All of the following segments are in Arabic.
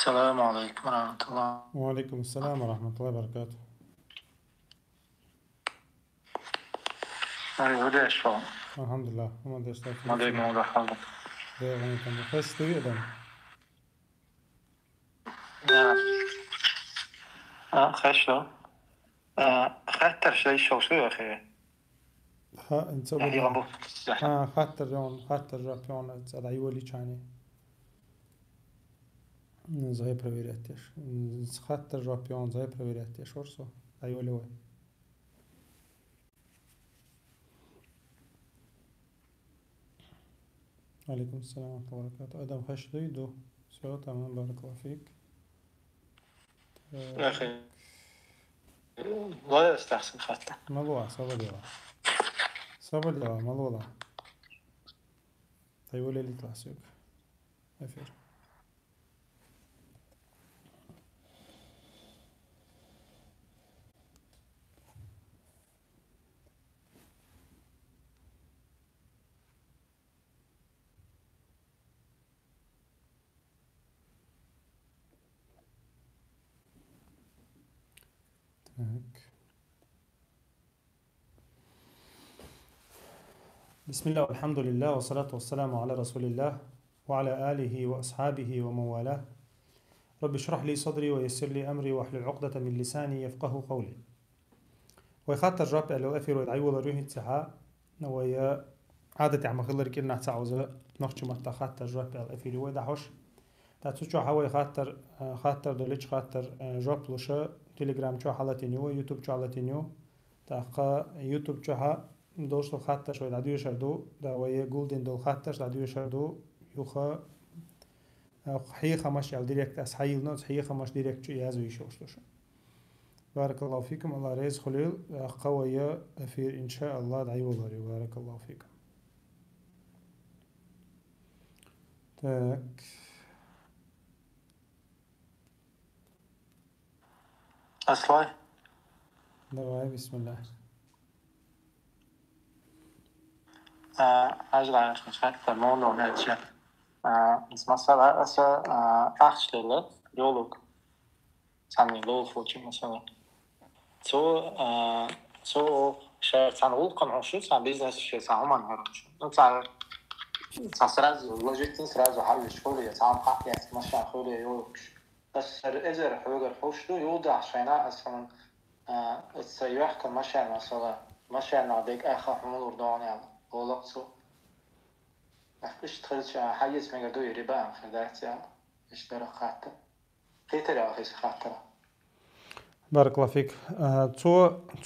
السلام عليكم ورحمة الله. وعليكم السلام ورحمة الله وبركاته. هذا شلون؟ الحمد لله. وما داشت ما فريد ادري شنو موضوع حاجة. ده غني تم خس توي أدم خشلو. خاطر شو يا أخي. ها أنت يعني بدأ غنبو. خاطر جابيون تسأل ولي كاني زي проверяешь خاطر جابيون زي проверяешь ورسو ولي وين عليكم السلام ورحمة الله وبركاته. أدم خش دو سو تمام بارك الله فيك. يا أخي لا يستحسن خاطر. ملوع صبر دوا ملولا ولي اللي تحسوك أفير. بسم الله والحمد لله والصلاة والسلام على رسول الله وعلى آله وأصحابه ومن والاه. رب اشرح لي صدري ويسر لي أمري واحلل عقدة من لساني يفقه قولي. ويخاطر رب لو أفر ويدعيو لروح التسعة ويا عادة عم خلر كنا تعوزة نخش متى خاطر رب الأفر ويدعوش تاتوشو حوي خاطر دوليش خاطر جوب لوشة تليجرام شو حالتينيو يوتيوب شو حالتينيو تاقا يوتيوب شو دوشتو خاطر شوي داديو شردو دا ويا جولدن دول خاطر داديو شردو يوخا حقيقة مش على ديريكت أسحيل نوت حقيقة مش ديريكت شو يازو يشوشتوش. بارك الله فيكم. الله رئيس خليل قوية في إن شاء الله دعيو الله. بارك الله فيكم. تاك أصلاي. دواي بسم الله. أجل عن خاطر موضوع ناتشا. مثلا أسا أخشلة يولوك. سامي لول فوتشي مثلا. تو شيء تنقول قنعشوا سام بيزنس شيء سام من هرمشوا. مثلا سرازو لوجيتين سرازو حل شغلي سام حق ماشي خولي يولوكش. بس إذا حوجر حوشلو يوضع عشانه أصلا السياح كماشي مثلا ماشي ناديك آخر حمل وردان يعني غلطوا. إيش تخلص حيز ميجا دو يريبان خدعت يعني إيش درا خاطر خيتر أخي خاطر. بارك الله فيك.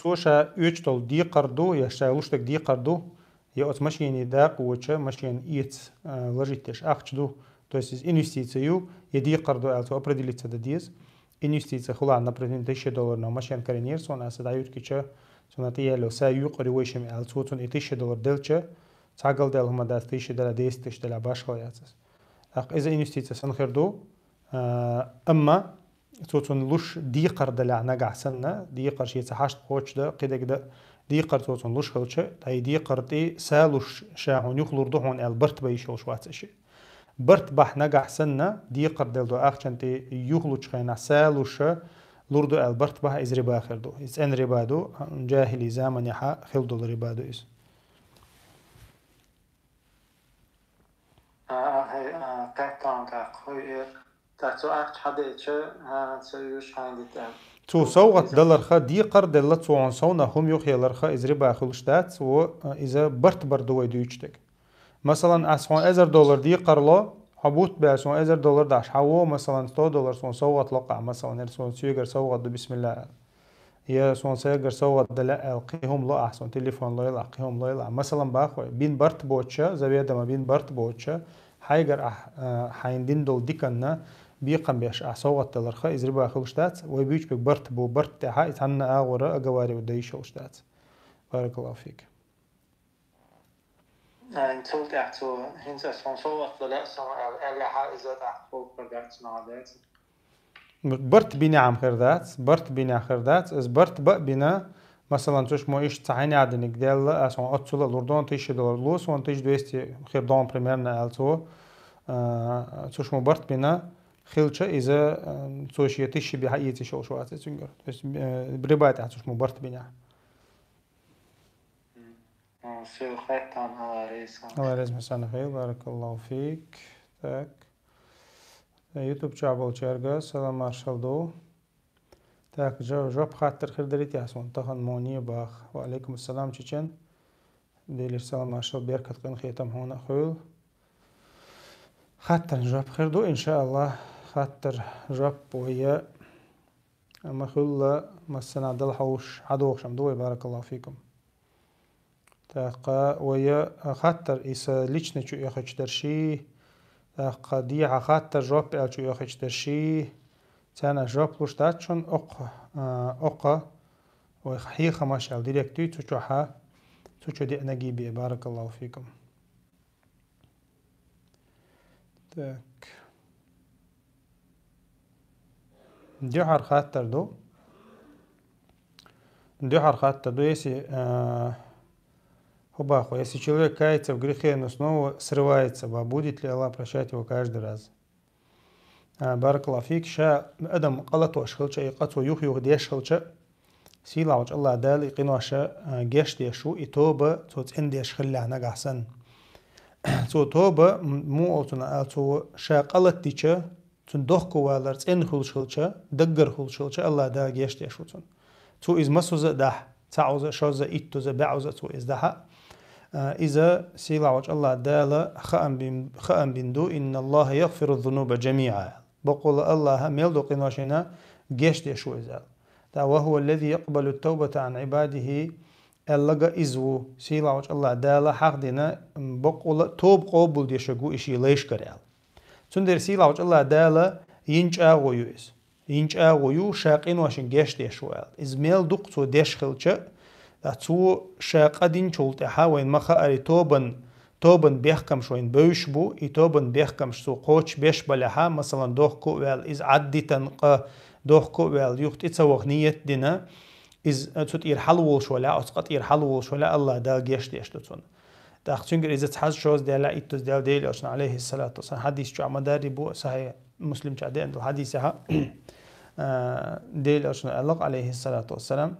تو شا يجتل دي قردو يشتغلوش دي قردو يأت ماشيين داق وچه ماشيين إيت ложитесь أخشدو. То есть инвестицию يدي قردو ألتو определиться дадиз. Инвестиция хула например $1000 на машин карьер сон أسدعيوت كيشة سنتي لو سايو قريوشم ألتو تون $1000 دلچه تعقل دل هم داس $1000 ديستش دل باش خلاص. إذا إنвестиция سنخردو أما توتون لوش دي قرد لا نجع سنة دي قرش يتحاشت قوش ده كده دي قرد توتون لوش خلشه تاي دي قردي سالوش شاهون يخلور دهون البرت بيشوش واتشي برت بح نجع سنة دي قرد دو أخشنتي يخلوش خينا سالوش لوردو البرت بح إز ربا خردو إز إن ربادو جاهلي زمن يحا خلدو الربادو إز كان كأخوي تاتو أخش حدا إيشه تسويش عندي تو سوغت دلار خا دي قرد دلار تو صونا هم يخيلر خا إز ربا خلشتات و إذا برت بردو يدويشتك مثلا أسوان $1000 دي قرلا حبوت بأسوان $1000 داش حوو مثلا $100 سون سوغت لقع مثلا سون سيجر سوغت بسم الله يا سون سيجر سوغت دلا القيهم لا أحسن تليفون لا يلقيهم لا يلقى مثلا باخوي بين برت بوتشا زبيدة ما بين برت بوتشا حيجر حيندين دول ديكنا بيقم بيش أسوغت دلار خا إز ربا خلشتات ويبيش ببرت بو برت تاعها يتهنى أغورا أجواري ودايش خلشتات. بارك الله فيك. انتو تحتو هنسا سونسو وقتلا سون اللي حائزة تحقو برقات نادات برت بينا عم خردات برت بينا خردات از برت بق بينا مثلا توش مو إيش تعيني عدنك ديال أسون أتصل الأردن $1000 وان $200 خردان بريميرنا ألتو توش مو برت بينا خلشة إذا توشيتش بحقيقة شو شوات تنجر بس بربايت عتوش مبارت بينها سو خيط عن رئيسا الله لازم سنة خير بارك الله فيك تاك يوتيوب شعبال شارجا سلام مارشال دو تاك جواب خاطر خير دريت ياسون تخن مونية باخ وعليكم السلام تشين ديلي سلام مارشال بيركت قين خيتم هنا خيل خاطر جواب خير دو إن شاء الله خاطر جواب وهي أما خيل مسنا دل حوش عدوش شمدوي بارك الله فيكم تاقا ويا خاطر إسا ليشنا شو يخش درشي تاقا دي خاطر جواب إل شو يخش درشي تانا جواب لوش تاتشون أقا وحي خماش أل ديريكتوي تشوحا تشو دي نجيبي بارك الله فيكم تاك ديوحر خاطر دو если Хубаху, если человек кается в грехе, но снова срывается, будет ли Аллах прощать его каждый раз? بارك الله فيك شا أدم قلت وأشخلش أي قط ويوخ يوخ ديشخلش سيلا وش الله دال يقينوا شا جيش ديشو إتوبة توت إن ديشخل لعنة قحسن تو توبة مو أوتنا تو شا قلت ديشة تندخكو والرز إن خلشخلش دقر خلشخلش الله دال جيش ديشو تو إز مسوزة دح تعوزة شوزة إتوزة بعوزة تو إز دحا إذا سيلا وش الله دال خأم بندو إن الله يغفر الذنوب جميعا بقول الله ميلدو قنوشنا جيش دي شو إزال وهو الذي يقبل التوبة عن عباده اللقى إزو سيلا وش الله دال حق دينا بقول توب قبول دي شقو إشي ليش كريال تندر سيلا وش الله دال ينج آغو يوز ينج آغو يو شاقين وشن جيش دي شو إز ميلدو قطو ديش خلچه تو شاقدين شولتها وين مخا توبن بيحكم شوين بوش بو توبن بيحكم شو قوش بيش بلها مثلا دوخ كوال إز عدي تنقى دوخ كوال يوخت إتسوغ نية دينا إز تut يرحلول شولا أسقط يرحلول شولا الله دال جيش ديش تتون تاختشنجر إذا تحز شوز ديلا إتوز ديال ديل أشنا عليه الصلاة والسلام حديث شو عمداري بو صحيح مسلم شعدي عند الحديثها ديل أشنا الله عليه الصلاة والسلام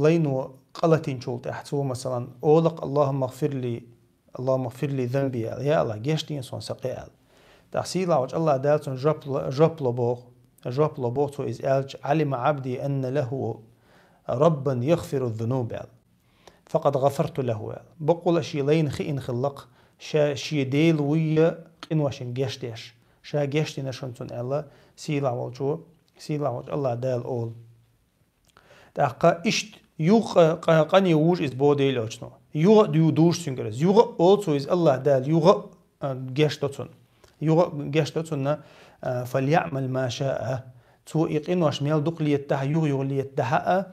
لينو قلتين شولت أحسو مثلا أولق اللهم اغفر لي ذنبي يا الله جيشتين سون سقيال تحصيلا وجه الله دالتون جوب لبوغ تو إز ألج علم عبدي أن له ربا يغفر الذنوب فقد غفرت له بقول شي لين خين خلق شي ديل ويا قنوشن جيشتيش شا جيشتين شونتون الله سيلا وجه الله دال أول تاقا إشت يوغ قاني ووج إز بوديل أجنو يوغ ديو دوش سنجرز يوغ also إز الله دال يوغ جيشتوتون فليعمل ما شاء تو إقين واشميل دوق ليتها يوغ ليتها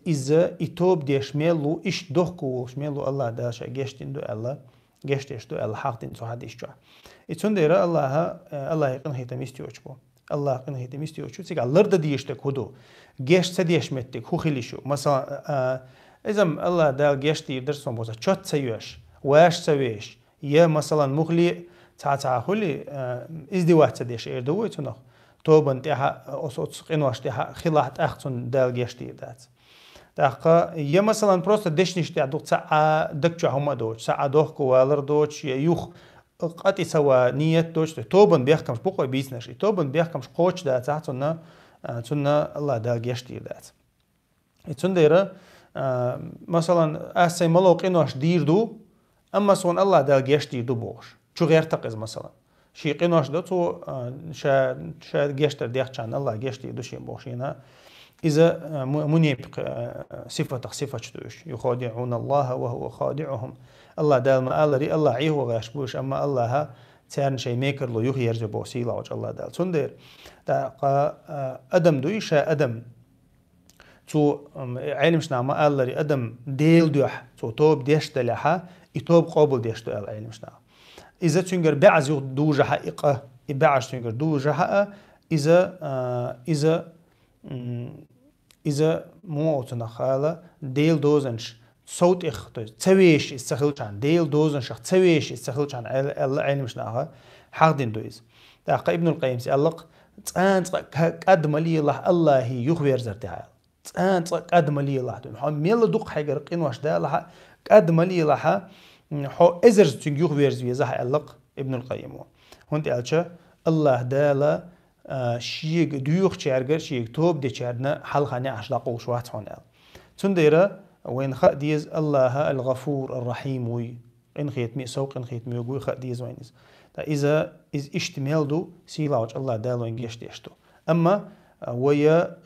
إذا إتوب ديش ميلو إش دوخكو وشميلو الله دال شا جيشتين دو الله جيشتيش دو الله حق دين سو حديش جوا إتون ديرا الله يقين هيتا ميستي وچبو الله قن هيدا ميستي وشو تيجا لرد ديشتك هدو جيش سديش متك هو خليشو مثلا إذا الله دال جيشتي درسون بوزا شت سيوش واش سويش يا مثلا مغلي تا خلي ازدواج سديش إردو يتنو توبن تها أصوت قنواش تها خلاحت أختون دال جيشتي دات تاقا يا مثلا просто دشنيش تاع دوق ساعة دكتشا هما دوش ساعة دوخ والر دوش يوخ قطي سوا نية دوش توبن بيحكمش بقوي بيسنش توبن بيحكمش قوش دا تاعتنا الله دا جيشتي دات تنديرا مثلا أسي ملو قنوش دير دو أما سون الله دا جيشتي دو بوش شو غير تقز مثلا شي قنوش دو تو شا جيشتر ديخشان الله جيشتي دو شي بوشينا إذا منيب صفة شدوش يخادعون الله وهو خادعهم الله دال ري الله عيه وغاشبوش أما الله تارن شيء ميكر لو يخي يرجع بوسيلة وجه الله دال تندر أدم دويشة أدم تو علمش نعم ري أدم ديل دوح تو توب ديش دلها يتوب قابل ديش دل علمش نعم إذا تنجر بعز دو جحائقة بعز تنجر دو جحائقة إذا موتنا خالة ديل دوزنش صوت تسويش استخلشان ديل دوزنش تسويش استخلشان علمش ناها حق دين دويز تاق ابن القيم سألق تانت قد ملي الله يخبر زرتها تانت قد ملي الله حو ميل دق حاجة قين واش دا لها قد ملي لها حو ازرز تنجيو خبر زي زح ألق ابن القيم هونت ألشة الله دالا شيء ديوخ شارجر شيء توب دي شارنا حل خاني عشلاق وشوات هون تنديرة وين خا ديز الله الغفور الرحيم وي إن خيت مي سوق إن خيت مي يقول خا ديز وينز إذا اشتمال دو سيلاوج الله دالو إنجيش ديشتو أما ويا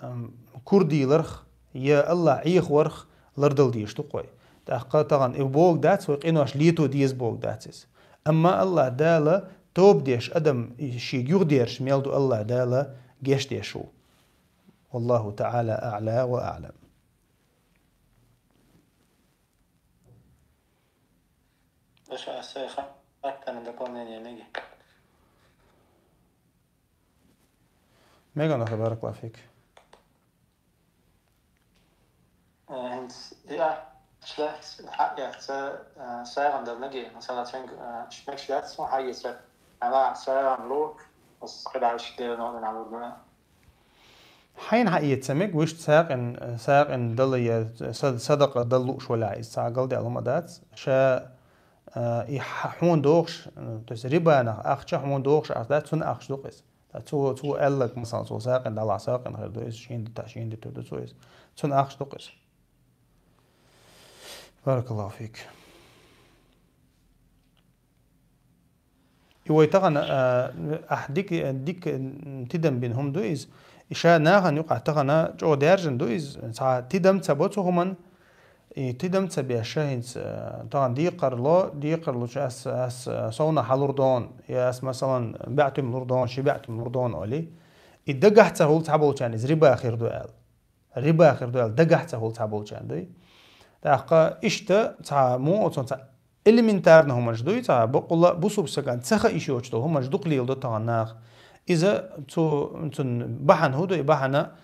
كردي لرخ يا الله عيخ ورخ لردل ديشتو قوي تحقق طبعا إبوق داتس وقينوش ليتو ديز بوق داتس أما الله دالا توب ديش أدم شي يغديرش ميلدو الله دالا جيش ديشو والله تعالى أعلى وأعلم. باش السيخة أكثر من دكون يعني ميغان أخي بارك الله فيك. Ja, slecht. Ja, سيغن دل نجي مثلا تشنج شمك شلات سو هاي سر أنا سيغن لو بس قد عايش كده نوع من عمود حين حقيقة سمك وش ساق إن دل صدق دل شو لا يستعجل دي علوم دات شا يحون دوخش تس ربا أنا أخش حون دوخش أخدات سن أخش دوخس تو قالك مثلا سو ساق إن دل ساق إن غير دويس شين دي تود سويس سن أخش دوخس. بارك الله فيك. يويتغن ديك تدم بينهم دويز إشاء ناغن يقع تغنا جو دارجن دويز سا تدم تبوتو همان تدم تبي شاهين طبعا ديقر لو اس صونا حلوردون يا اس مثلا بعتم لوردون شي بعتم لوردون اولي الدقحته هو تعبول كان ربا اخر دوال دقحته هو تعبول كان دوي تاقا اشتا تا مو تا إلمنتارنا هم جدوي تا بقول بوسوب سكان تسخ إشي وجدو هم جدوق ليل دو تغناق إذا تون بحن هدو بحنا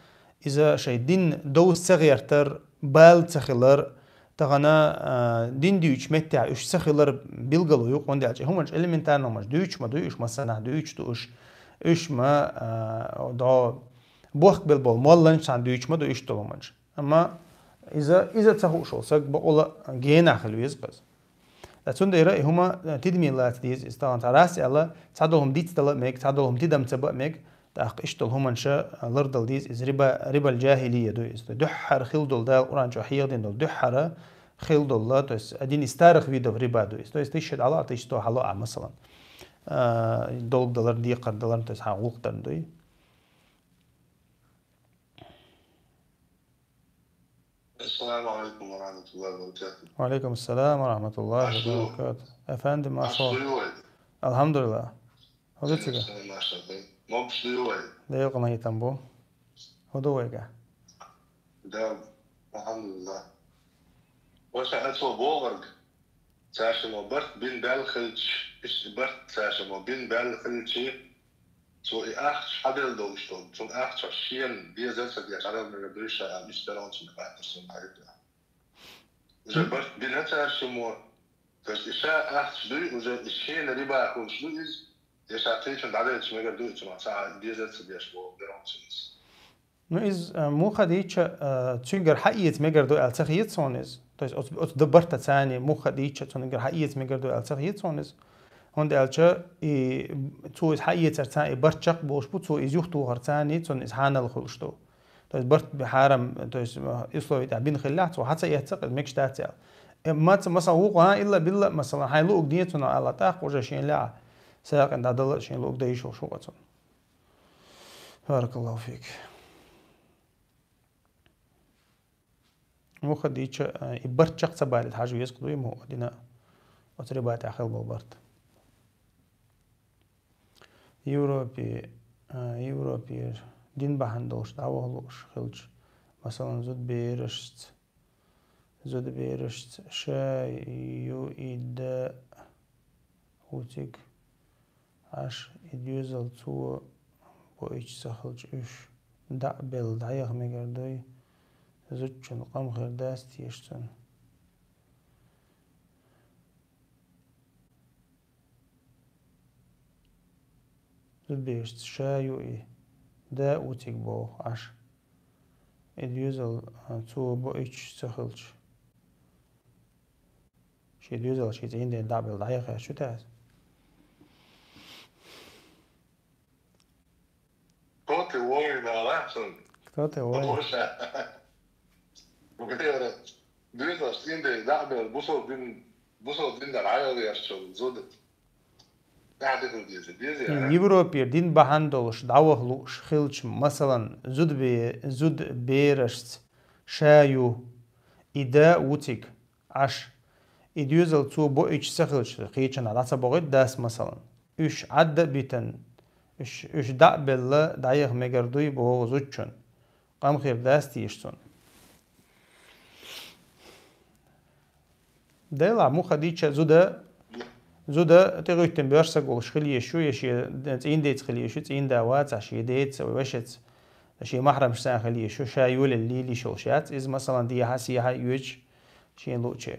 إذا شيء دين دو صغير تر بال تخلر تغنا دين ديوش متع إيش سخلر بيلقلو يق وندي على هم إلمنتارنا هم دويش ما دويش مثلا دويش دوش إيش ما دا بوخ بالبول مالنش عن دويش ما دويش تو همش أما إذا تهوش وسق بقول جينا خلويز بس لاتون ديرا هما تدمي الله تديز استغان تراسي الله تعدلهم ديت تلا ميك تعدلهم تدم تبا ميك تأخ إشتل هما نشا لردل ديز إز ربا الجاهلية دو إز دحر خلدل دا قرآن جو حيغدين دل دحر خلدل لا تو إز أدين استارخ فيدو ربا دو إز تو إز تيشد على تيشتو حلوة مثلا دول دلار ديقر دلار تو إز حقوق دن دوي. السلام عليكم ورحمة الله وبركاته. وعليكم السلام ورحمة الله وبركاته. أفندم ما صار. الحمد لله. هدوتك. ما بشلوي. ده يقنا يتنبو. هدويك. ده الحمد لله. وش أتو بوغرج. تاشمو برت بين بالخلش. إيش برت تاشمو بين بالخلش. So echt hadden dan stond, zo'n echt verschieten die zetten die hadden met de Russen en die stellen ons in de buiten zo'n uit. Dus best binnen het jaar zo'n, dus is echt doe, dus is geen riba gewoon doe is, is het iets van dat het meer doet, zo'n zaak die zetten die is wel bij ons is. Nu is مو خديتش تشنجر حقيقة مجر دو التخيط صونز، dus от دبرت ثاني مو خديتش تشنجر حقيقة مجر دو التخيط صونز. هون دالچا تو حقيقة ترتاني برتشق بوش بوتو يزيوختو هرتاني تون إسحان الخلشتو تو برت بحارم تو إسلوي تعبين خلاعت وحتى يعتقد ميكش تاتيال ما مثلا وقها إلا بالله مثلا هاي لوق ديتنا على تاق وجا شين لا ساق عند عدل شين لوق دايشو شو قصون. بارك الله فيك. مو خديتش برتشق تبالت حاجة يسقطوا مو دينا وتربات أخل بالبرت. Европе دين بحندوش دعوهلوش خلج مثلا زود بيرشت شاي يؤيد هوتيك عش يديوزل تو بويش سخلج إيش دعبل دعيق مقردوي زوجن قام خير داست يشتن زود بيش شايو دا وتيك بو عش إديوزل تو بو إيش سخلش شي إديوزل شي زين دين دابل دايقة شو تاس كوتي ووي دا رحسن كتوتي وين وشا وغير ديزا سين دي دابل بوصل دين دا العيال يشتغل زودت قاعدة ديزا يوروبير دين بهندلش دعوهلوش خلش مثلا زود بيرشت شايو إدا وتيك عش إديوزل تو بو إيش سخلش خيشن على سبوغت داس مثلا إيش عد بيتن إيش دعبل دايخ مجردوي بو زوجن قام خير داس تيشتون ديلا مو خديتش زودا تغيتن بيرسق وشخلي شو يشي تين ديت خلي شو تين داوات عشي ديت وشت شي محرم شان خلي شو شايول اللي شوشات إز مثلا دي هاسي هاي يوج شي لوتشي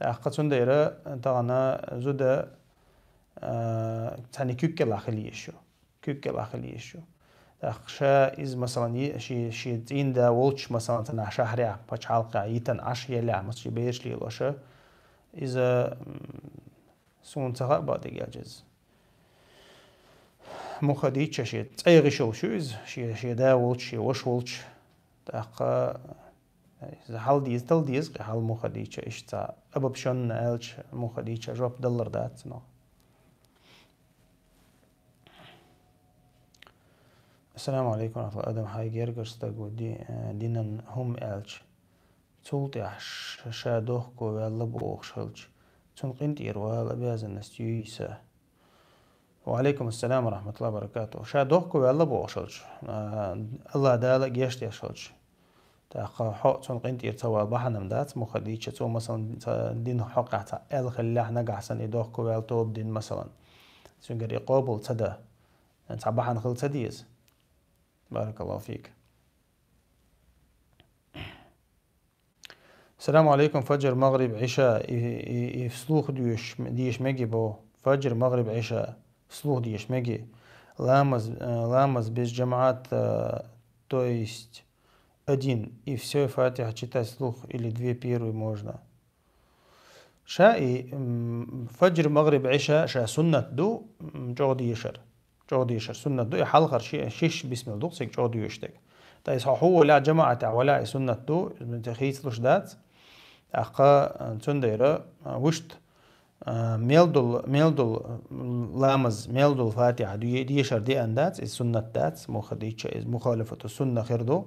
أخذون دايرة تانا زودا تاني كوكلا خلي شو أخشى إز مثلا شي تين دا ولش مثلا تنا شهريا باش حلقة يتن عش يلا مش بيش لي لوشة إذا سون تغا بعد يجز مخديتش شي تأيغ شوز شي دا ولش شي وش ولش تاقا إذا حال ديز تل ديز حال مخديتش إيش تا أببشون ألش مخديتش جوب دولار دات نو السلام عليكم ورحمة الله آدم هاي جيرجرس تقول دينن هم ألش تولتي شادوه كو والله بوخ شلش تنقنت إروال بيازن نستيويسة وعليكم السلام ورحمة الله وبركاته شادوه كو والله بوخ شلش الله دالا جيشت يشلش تاقا حق تنقنت إرتوال بحنم دات مخديتش تو مثلا دين حق عتا أل خلاح نقعسن إدوه كو والتوب دين مثلا سنقر يقابل تدا انت بحن خل تديز بارك الله فيك السلام عليكم فجر مغرب عشاء يفسلوخ ديش مجي بو فجر مغرب عشاء فسلوخ ديش مجي لامز без جماعات то есть один и все фатиха читать слух или две первые можно شاء فجر مغرب عشاء شاء سنة دو جودي يشر سنة دو حلقر شيش بسم الله دوقسك جودي يشتك تايس هو لا جماعة ولا سنة دو من تخيص لش دات أخا تنديرة وشت ميلدل لامز ميلدل فاتحة دي يشر دي أندات السنة دات مخديتش مخالفة السنة خيردو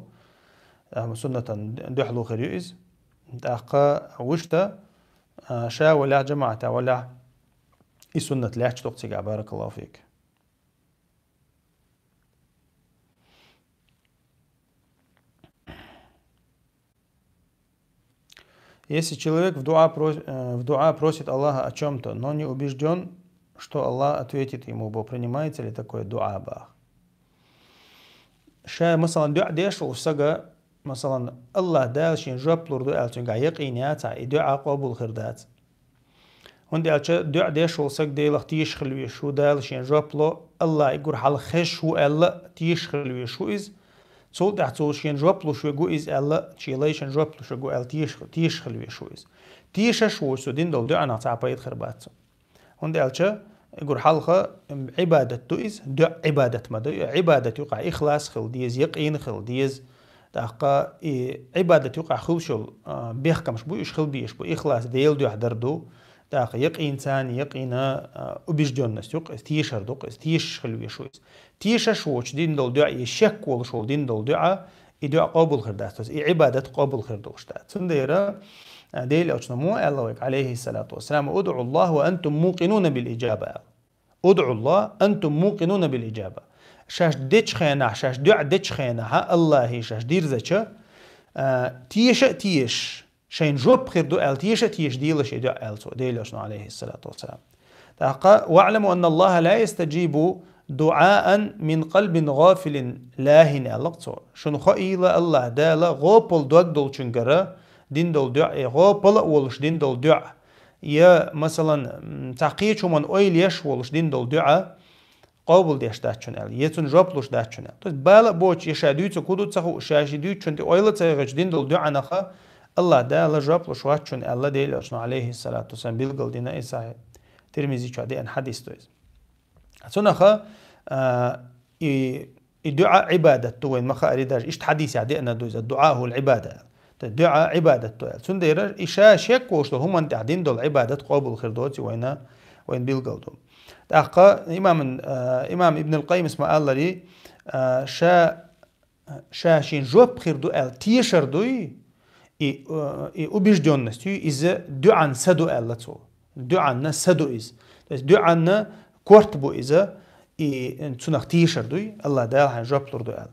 سنة دحلو خيريز أخا وشت شا ولا جماعة ولا السنة لا تشتقتك بارك الله فيك Если человек в дуа просит Аллаха о чем-то, но не убежден, что Аллах ответит ему, принимается ли такое дуа бах? شا مثلا دعاء ديش وسجى مثلا الله دال شين جاب لور دعاء تنقع يقينات دعاء قبول خردات هندي أشياء دعاء ديش وسجى ديل اختيش خلوي شو دال شين جاب له الله يقول حال خش هو الله تيش خلوي شو إز صوت دعتو شين جاب له شو جو إز الله شيء شين جاب له شو جو ال تيش خلوي شو إز تيش شو سودين دول دعاء نعطى بايد خربات هندي أشياء يقول حلقة عبادة تويز دع عبادة ما عبادة يقع إخلاص خل ديز يقين خل ديز دقة عبادة يقع خلشل بيحكم مش بوش خل بيش بو إخلاص ديل دو حدردو دقة يقين ثاني يقينا وبيجدون ناس يق تيشر دوق تيش خل بيشويز تيش شوش دين دول دع يشك ولا شو دين دول دع يدع قابل خردات عبادة قابل خردوشتات سنديرة ديل أجنمو الله عليه الصلاة والسلام ادعوا الله وأنتم موقنون بالإجابة ادعوا الله أنتم موقنون بالإجابة شاش ديش خينا شاش دع ديش خينا الله شاش دير زكا تيش شين جوب خير دو تيش ديل شي دع ديل أجنو عليه الصلاة والسلام واعلموا أن الله لا يستجيب دعاء من قلب غافل لاهن ألقصو شنو خيل الله دالا غوبل دوك دول چنگره دين دول دع غوبل ولش دين دول دع يا مثلا تعقيد من أويل يش ولش دين دول دع قابل ديش داتشنال يتون جابلوش داتشنال تو بالا بوش يشاديتو كودو تسخو شاشديو چنتي اويلا تسغج دين دول دعانخه الله دا لا جابلوش واتشن الله ديلوش عليه الصلاه والسلام بيلقل دينا ايسا ترمزي چادي ان حديث تويز سنخه الدعاء عبادة توين ما أريداش إيش حديث يعني أنا دوز الدعاء هو العبادة الدعاء عبادة توين سندير إيشا شك وشلو هم أنت قاعدين دول عبادة قابل خردوتي وين بيلقلدهم تأقى إمام ابن القيم اسمه الله لي شين جوب خردو تيشر دوي убежденностью из дюан саду эллацо дюанна саду из то есть дюанна кортбу из и цунах тишер дуй الله دال حن جابلور دوال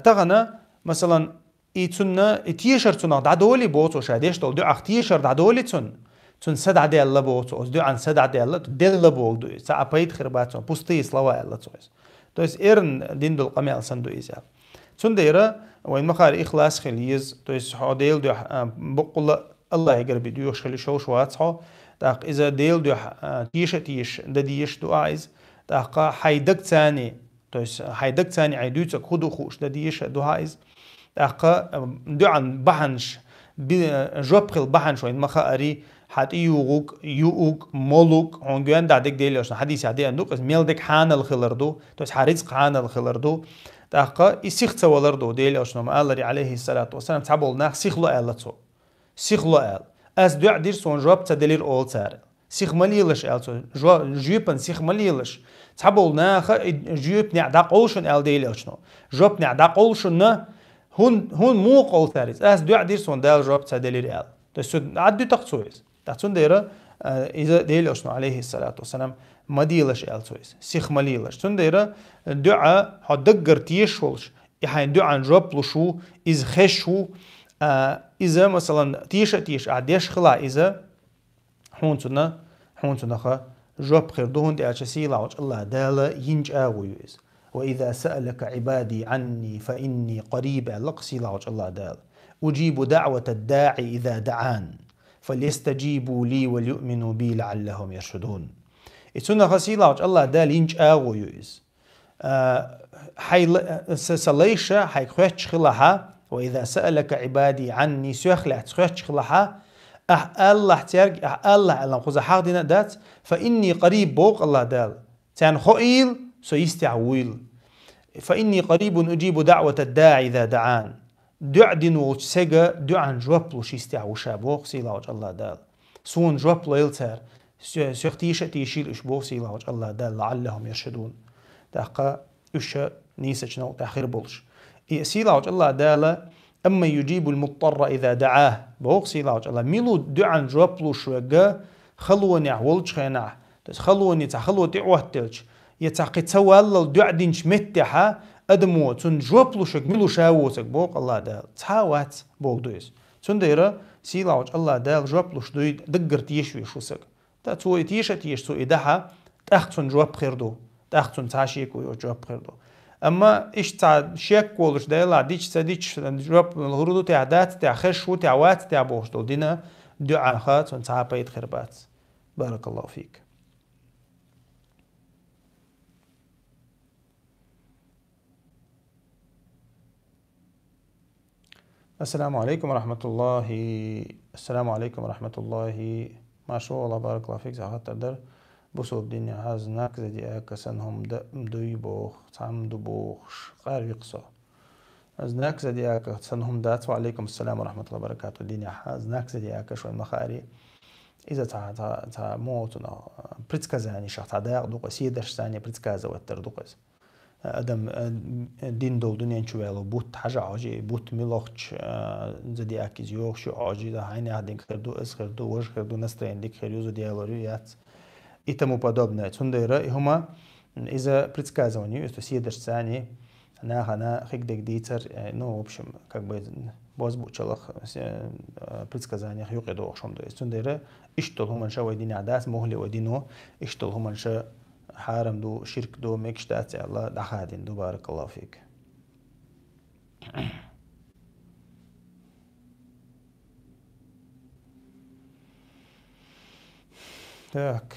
تغنا مثلا и цунна и тишер цунах дадоли боцо шадеш дол дюах тишер дадоли цун сад аде الله боцо дюан сад аде الله делла болду са апайт хрбацо пустые слова эллацо то есть эрн диндул камел санду изя цундейра وين مخار إخلاص خليز تو يس ديل دو بقول الله يقرب دو يخلي شو واضحه داق إذا ديل دو تيش دديش دو عايز داق حيدك ثاني تو يس حيدك ثاني عيدوتك خدو خوش دديش دو عايز داق دو عن بحنش جوب خل بحنش وين مخاري حتى يوغ مولوك هونجوان دادك ديلوش حديث عادي عندك ميلدك حان الخلردو تو يس حاريز حان الخلردو تاقا يسيخ ولردو ديلي أشنو الله عليه الصلاة والسلام تعبول ناخ سيخلو آلتو سيخلو آل أس دو عدير سون جواب تدلير أول سار سيخ مليلش آلتو جوابن سيخ مليلش تعبول ناخ جواب نعداق أولشن آل ديلي أشنو جواب نعداق أولشن هون مو قول ثاريز أس دو عدير سون دال جواب تدلير آل تسود عدو تقصويز تحسون ديرا إذا ديلي أشنو عليه الصلاة والسلام مديلش آلتويز سيخ مليلش تون ديرا دعاء حدقر تيشولش يحين دعاء جواب لشو إز خشو إذا مثلا تيش عديش خلا إذا حونتنا خا جواب خير دهون دي أشسي لعوج الله دالا ينج آويوز وإذا سألك عبادي عني فإني قريب لقسي لعوج الله دالا أجيب دعوة الداعي إذا دعان فليستجيبوا لي وليؤمنوا بي لعلهم يرشدون إتسونا خسيلاوج الله دال ينج آغويوز حي سليشة حي خوش خلها وإذا سألك عبادي عني سيخلع خوش خلها الله تيرج الله الله خوز حق دينا دات فإني قريب بوق الله دال تان خويل سيستعويل فإني قريب أجيب دعوة الداعي إذا دعان دعدن وسجا دعان جوابلو شيستعو شابوق سيلاوج الله دال سون جوابلو يلتر سيختيشة تيشيل إشبوه سيلاوج الله دال لعلهم يرشدون داقا إشا نيسة نو تأخير بولش سيلاوج الله دال أما يجيب المضطر إذا دعاه بوق سيلاوج الله ميلو دعان جوابلو شوغا خلوني عولج خيناه خلوني تخلو تعوهتلج يتاقي توالل دعدين شمتها أدمو تون جوابلو شوغ ميلو شاووتك بوق الله دال تاوات بوق دويس تون ديرا سيلاوج الله دال جوابلو شدوي دقر تيشوي شوسك تسوي تيش تو إدها تأخذون جواب خيردو تأخذون تعشيك وجواب خيردو أما إيش تع شيك ولش دايلا ديش تديش جواب الهرودو تعدات تعخش وتعوات تعبوش دول دينا دعاء خات ونتعبيت خربات بارك الله فيك. السلام عليكم ورحمة الله. السلام عليكم ورحمة الله. ما شاء الله بارك الله فيك زعقت تقدر بصوا الدنيا هاز ناكزة دي أكسنهم مدوي بوخ تعمدو بوخ قاري قصة هاز ناكزة دي أكسنهم دات وعليكم السلام ورحمة الله وبركاته الدنيا هاز ناكزة دي أكشوي مخاري إذا تا موتنا بريتسكازاني شخص عداق دوق سيدش ثانية بريتسكازا وتر دوقز أدم دين دول دنيا نشوالو بوت حاجة عاجي بوت ملوخش زدي أكيز يوخ شو عاجي ده هيني عدين خردو إس خردو وش خردو نسترين ديك خريوزو ديالوريات и тому подобное. Цундейра и хума из-за предсказываний, то есть едешь сани, она хигдек дитер, ну в общем как бы бозбучалах предсказаниях юқиду охшам то есть цундейра иштол хуман ша вайдини адас мохли вайдино иштол хуман ша حارم دو شرك دو مكشتات الله دخادين دو بارك الله فيك. Так,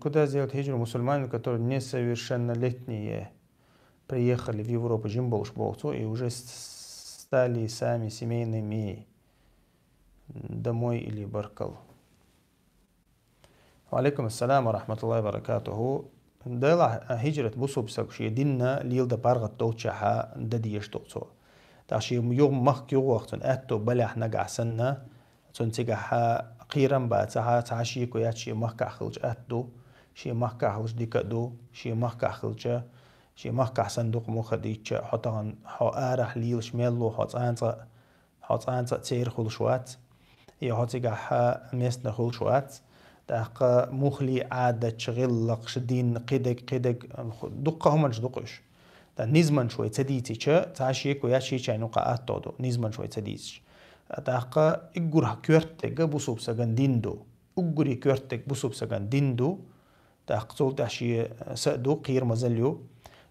куда сделать хиджру мусульмане, которые несовершеннолетние приехали в Европу, Жимболш-Болцу, и уже стали сами семейными домой или Баркал. Алейкум ассалам ва рахматуллахи ва баракатуху. Дела хиджрат бусуб сакши динна лил да баргат толчаха дадиеш толцо. تاشي يوم مخ يوقت أتو بلح نجع سنة تنتجها قيرم بعد تعشي كويات شيء مخ كخلج أتو شيء مخ كخلج ديكدو شيء مخ كخلج شيء مخ كصندوق مخديش حطان حارح ليل شمالو حط أنت تير خلشوات يحطيجها مست خلشوات دق مخلي عادة شغل لقشدين قدك دقة هم مش دقش دا نزمن شوي تديتي تعشي كوياشي چانو قاعات تودو نزمن شوي تديتش تاقا اقرها كورتك بوسوب سغن ديندو اقري كورتك بوسوب سغن ديندو تاقصول تاشي سأدو قير مزليو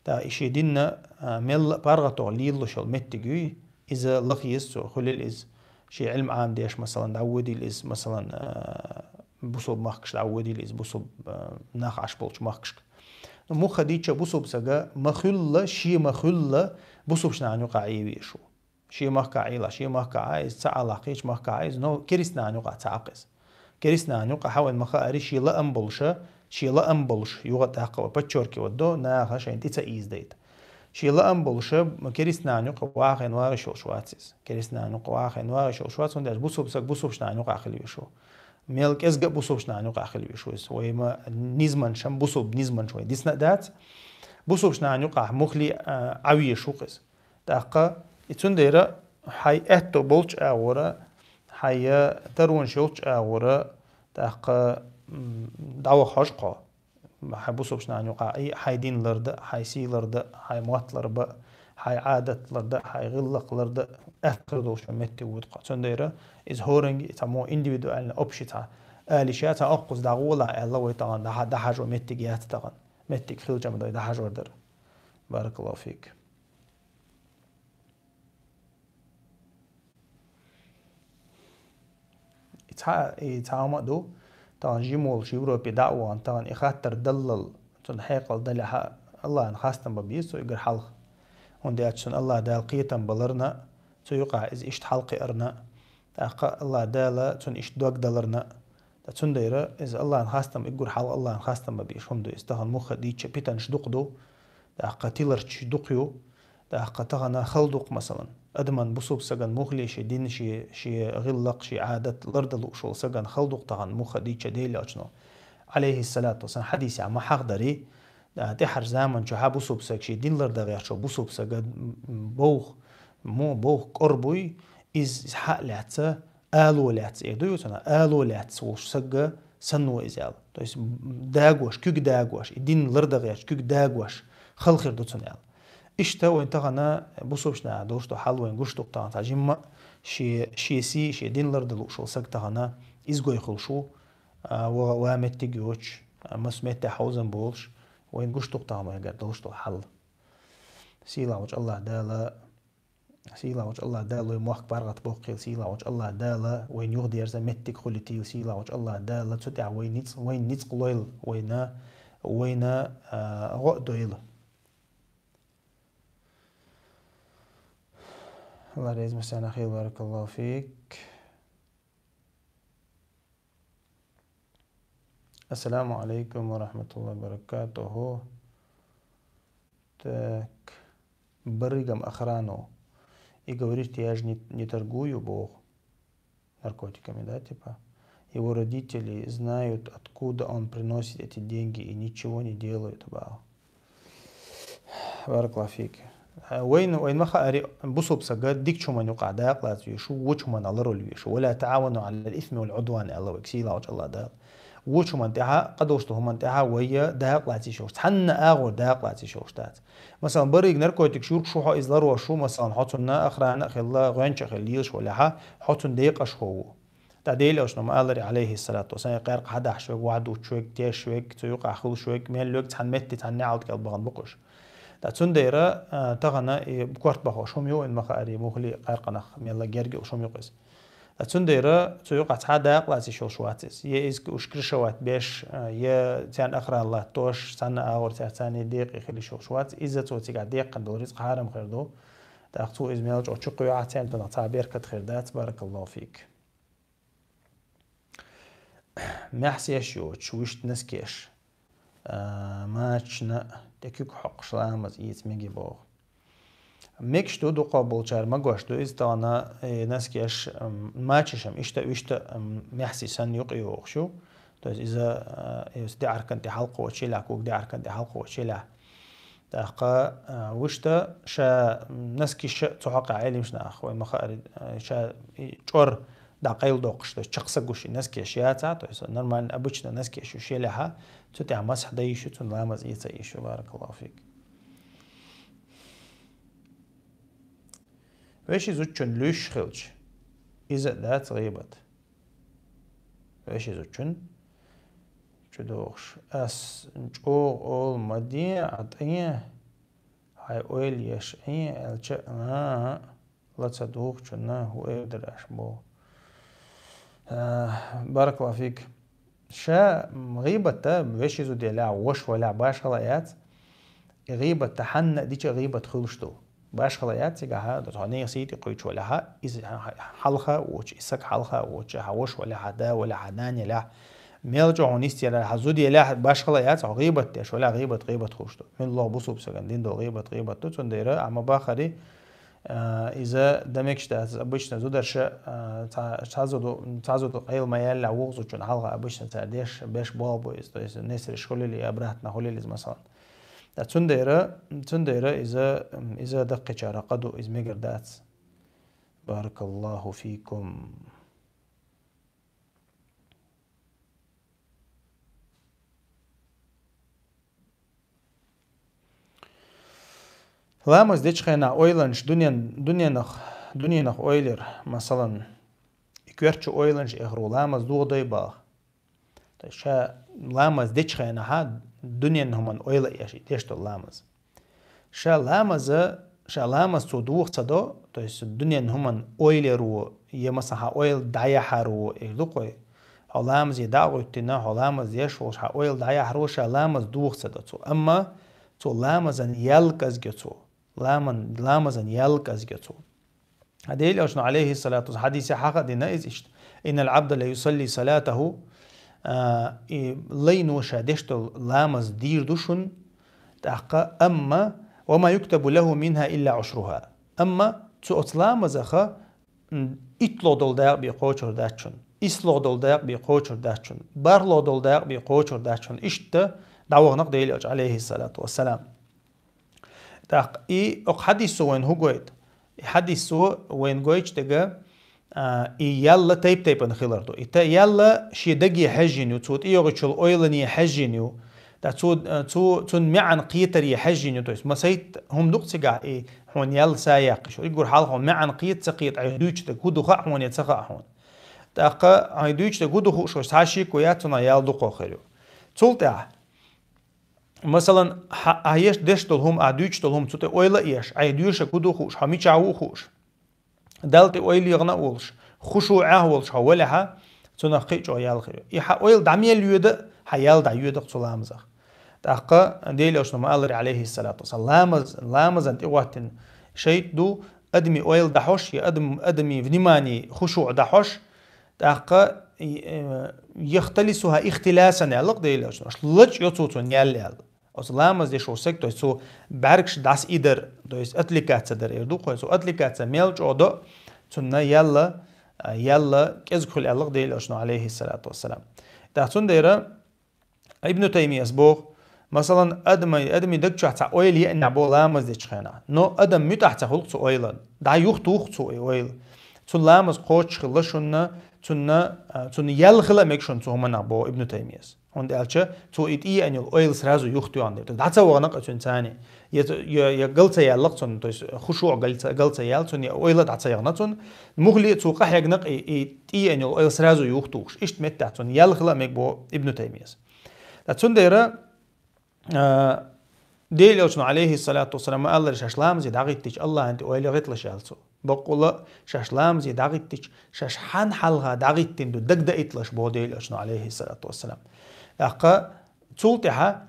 تا اشي دينا مل بارغتو ليلو شل متقوي إذا لقيس خلال إز شي علم عام ديش مثلا دعودي الإز مثلا بوسوب مخكش دعودي الإز بوسوب ناخ عشبولش مخكش مو خديتش بوسوب سجا مخلة شيء مخلة بوسوب شنو قاعي بيشو شيء ما قاعيلا شيء ما قاعز تعلقيش ما قاعز نو كريسنا عنو قاع تعقز كريسنا عنو قاع حاول مخاري شيء لا أمبلش شيء لا أمبلش يوغا تحقق بتشوركي ودو ناخش أنت تأيز ديت شيء لا أمبلش كريسنا عنو قواخ نوار شوشواتس كريسنا عنو قواخ نوار شوشواتس ونداش بوسوب سج بوسوب شنو قاع خلي بيشو ميلك إزجا بوسوب شنو قاع خلي بيشويس ويما نزمن شم بوسوب نزمن شوي ديسنا دات بوسوب شنو قاع مخلي عوي شوقس دقة يتونديرا حي أتو بولش أورا حي ترون شولش أورا دقة دعوة خشقة حي بوسوب شنو قاع أي حي دين لرد حي سي لرد حي موت لرب حي عادة لرد حي غلق لرد أفكر شو متى ودقة تونديرا is horing it's a more individual option لشيء أقص دعوة الله ويتعان ده حاجة متجيات تعان متج خيل جمع ده حاجة ودر بارك الله فيك يتعامل دو طبعا جيمول شيورو بدعوة طبعا إخاطر دلل تنحيق الدلها الله أن خاصة ببيس ويقر حلق هندي أتشن الله دال قيتم بلرنا سيقع إذ إشت حلقي أرنا أقا الله دالا تون إشت دوك دلرنا تون ديرا إذا الله أن خاصة يقر حلق الله أن خاصة ببيش هندو استغن مخ ديتش بيتنش دقدو أقا تيلرش دقيو أقا تغنا خلدق مثلا أدمن بصوب سجن مخلي شي دين شي غلق شي عادة لرد لوشول سجن خلدق طغن مخ ديتش ديل أجنو عليه الصلاة والسلام حديث عم حقدري تحر زمن شو بصوب سج شي دين لرد غير شو بصوب سجن بوخ مو بوخ قربوي إز حق لعتة آلو لعتة يدوي تنا آلو لعتة وش سجى سنو إزال تويس داغوش كيك داغوش دين لرد غير كيك داغوش خلخير دو تنال إشتا وين تغنا بصوبشنا دوشتو حلو وين قشتو بتاعنا تاجمع شي شي دين لرد لوشو سج تغنا إزغوي خلشو وامت تيجوش مسمت حوزن بولش وين قشتو بتاعنا يقدر دوشتو حل سيلا وجه الله دالا سيلا وجه الله دالا موخ بارغت بوقيل سيلا وجه الله دالا وين يغدي يرزا متك خلتيل سيلا وجه الله دالا تدع وين نيتس قلويل وين غدويل الله يرزق مسانا خير بارك الله فيك. السلام عليكم ورحمة الله وبركاته. Так, барыгам охрану и говорите, я же не торгую Бог наркотиками, да, типа. Его родители знают, откуда он приносит эти деньги и ничего не делают. Бараклафик. وين ما خاري بصوب سجاد ديك شو من يقع داق لا تيشو وش من الله روليشو ولا تعاونوا على الإثم والعدوان الله وكسيلا وجه الله داق وش من تها قدوشته هم تها ويا داق لا تيشوش حنا أغور داق لا تيشوش تات مثلا بريق نركوتك شو حو إزلار وشو مثلا حطنا أخرانا خلا غنش خليش ولا حطن دقيقة شو تعديل أشنا ما قال عليه الصلاة والسلام قارق حدا شوي وعد وشوي تيش شوي تيوقع خل شوي مال لوقت حنمت تنعود كالبغن بقش تاتون دايرة تغنى بكورت بخو شوم يو إن مخاري مخلي قارقنا ميلا جرجي وشوم يقيس تنديرة تيوقع هذا قلاسي شو شواتس يإزك وشكر شوات بيش ي تان أخرى الله توش سنة أور تاني ديق يخلي شو شوات إذا توتي قاعد ديق قد رزق حارم خير دو تأخذوا إزميلج أو شقوا يعتين بنا تعبير كتخير دات بارك الله فيك محسيش يو تشويش نسكيش ماچنا تكيك حق شلامز إيت ميجي بوغ ميكش تو دو قابل شار مقوش تو إستانا نسكيش ماچشم إشتا محسي سن يقيو شو تو إذا دي عركن دي حلقة وشيلا كوك دي عركن دي حلقة وشيلا تاقا وشتا شا نسكيش تحقق عالي مش ناخ وين مخارج شا جور دا قيل دوقش تو شخصا قوشي نسكيش ياتا تو إذا نرمان أبوشنا نسكيش وشيلها تو تعمس حدايشو تو نلامز إيتايشو بارك الله فيك ويش يزوجن لوش خلج إذا ذات غيبت ويش يزوجن جدوش أس جو أول مدي عطية هاي أول يش أي الشيء لا تصدق جنا هو يقدر أشبه بارك الله فيك شا غيبة تا ويش يزود لا وش ولا باش خلايات غيبة تحن ديش غيبة خلشتو باش خلايات تجاها دتانية سيتي قيش ولا ها إذا حلقة وش إسك حلقة وش هوش ولا حدا ولا حداني لا ميلجو هونيستي لا حزودي لا باش خلايات غيبة تش ولا غيبة خلشتو من الله بصوب سجندين دو غيبة تو تنديره أما باخري إذا دمكش تاز أبوش نزودرش تعزود قيل ما يلا وغزو جن حلقة أبوش تاديش بيش بابو إذا نسر شغل اللي أبرهت نقول اللي مثلا تنديرة إذا دق شارع قدو إذا مقردات بارك الله فيكم لامز ديش خينا أويلنش دنيا نخ أويلر مثلا يكويرش أويلنش إخرو لامز دو ضيبا شا لامز ديش خينا ها دنيا نهمن أويل ياشي ديشتو لامز شا لامز تو دوغ تصدو تيس الدنيا نهمن أويلرو يمسها أويل دايحرو إخدوكوي هو لامز يداغو تنا هو لامز يشوش ها أويل دايحرو شا لامز دوغ تصدو أما تو لامزن يلقز جتو لامزن يلقز جتو هديل أشنا عليه الصلاة والسلام حديث حق دينا إزشت إن العبد لا يصلي صلاته لينو شادشتو لامز دير دوشن تحقا أما وما يكتب له منها إلا عشرها أما تؤت لامزخا إتلو دول داق بيقوشر داتشن إسلو دول داق بيقوشر داتشن بارلو دول داق بيقوشر داتشن إشتا دعوغنق ديل عليه الصلاة والسلام تاق حديثو وين هو قويت حديثو وين قويت تقا يلا تيب نخيلردو إتا يلا شي دقي حجينيو تود إيوغيشل أويلني حجينيو تا تون معن قيتر يحجينيو تويس مسيت هم دقتقع هون يلا سايقش يقول حالهم معن قيت سقيت عيدوش تقودو خا هون يتسقع هون تاقا عيدوش تقودو خوش ساشي كوياتنا يال دقو خيرو تولتع مثلا هيش دشتلهم عدوشتلهم توت أويلا إيش عيدوش كودو خوش حميش عو خوش دالتي أويل يغنى أولش خشوعه ولش حولها تنقيج عيال خير يح أويل دعميل يود حيال دع يود قصلامزه تأقى ديلوش نما الله عليه الصلاة والسلام لامز أنت وقتن شيء دو أدمي أويل دحوش يا أدمي فنماني خشوع دحوش تأقى يختلسها اختلاسا يعلق ديلوش نش لج يطوتون يال أصلامز دي شو سك تويسو بركش داس إدر تويس أتليكات در يردو خويسو أتليكات ميلج أودو تنا يلا كذكر الله ديلوش عليه الصلاة والسلام تحتون ديرا ابن تيمية أسبوغ مثلا أدمي دكتش حتى أويل يأني عبو لامز ديش خينا نو أدم متحت خلق سو أويلا دا يختوخ سو أويل تون لامز قوش خلشونا تون يلخلا ميكشون سو هما عبو ابن تيمية هون ألشة تو إتي أن الأويل سرازو يختو عنده دعتا وغنق تون ثاني يا قلتا يالق تون تويس خشوع قلتا يال تون أويل دعتا يغنق تون مغلي تو قح يغنق إتي أن الأويل سرازو يختوش إشت متع تون يلخلا ميكبو ابن تيمية تون ديرا ديل يوشن عليه الصلاة والسلام ما الله رشاش لامز يدعي تيج الله أنت أويل غيطلش يالسو بقولا شاش لامزي داغيتش شاش حن حلها داغيتين دو دق إطلش بوديل أشنو عليه الصلاة والسلام أقا تولتها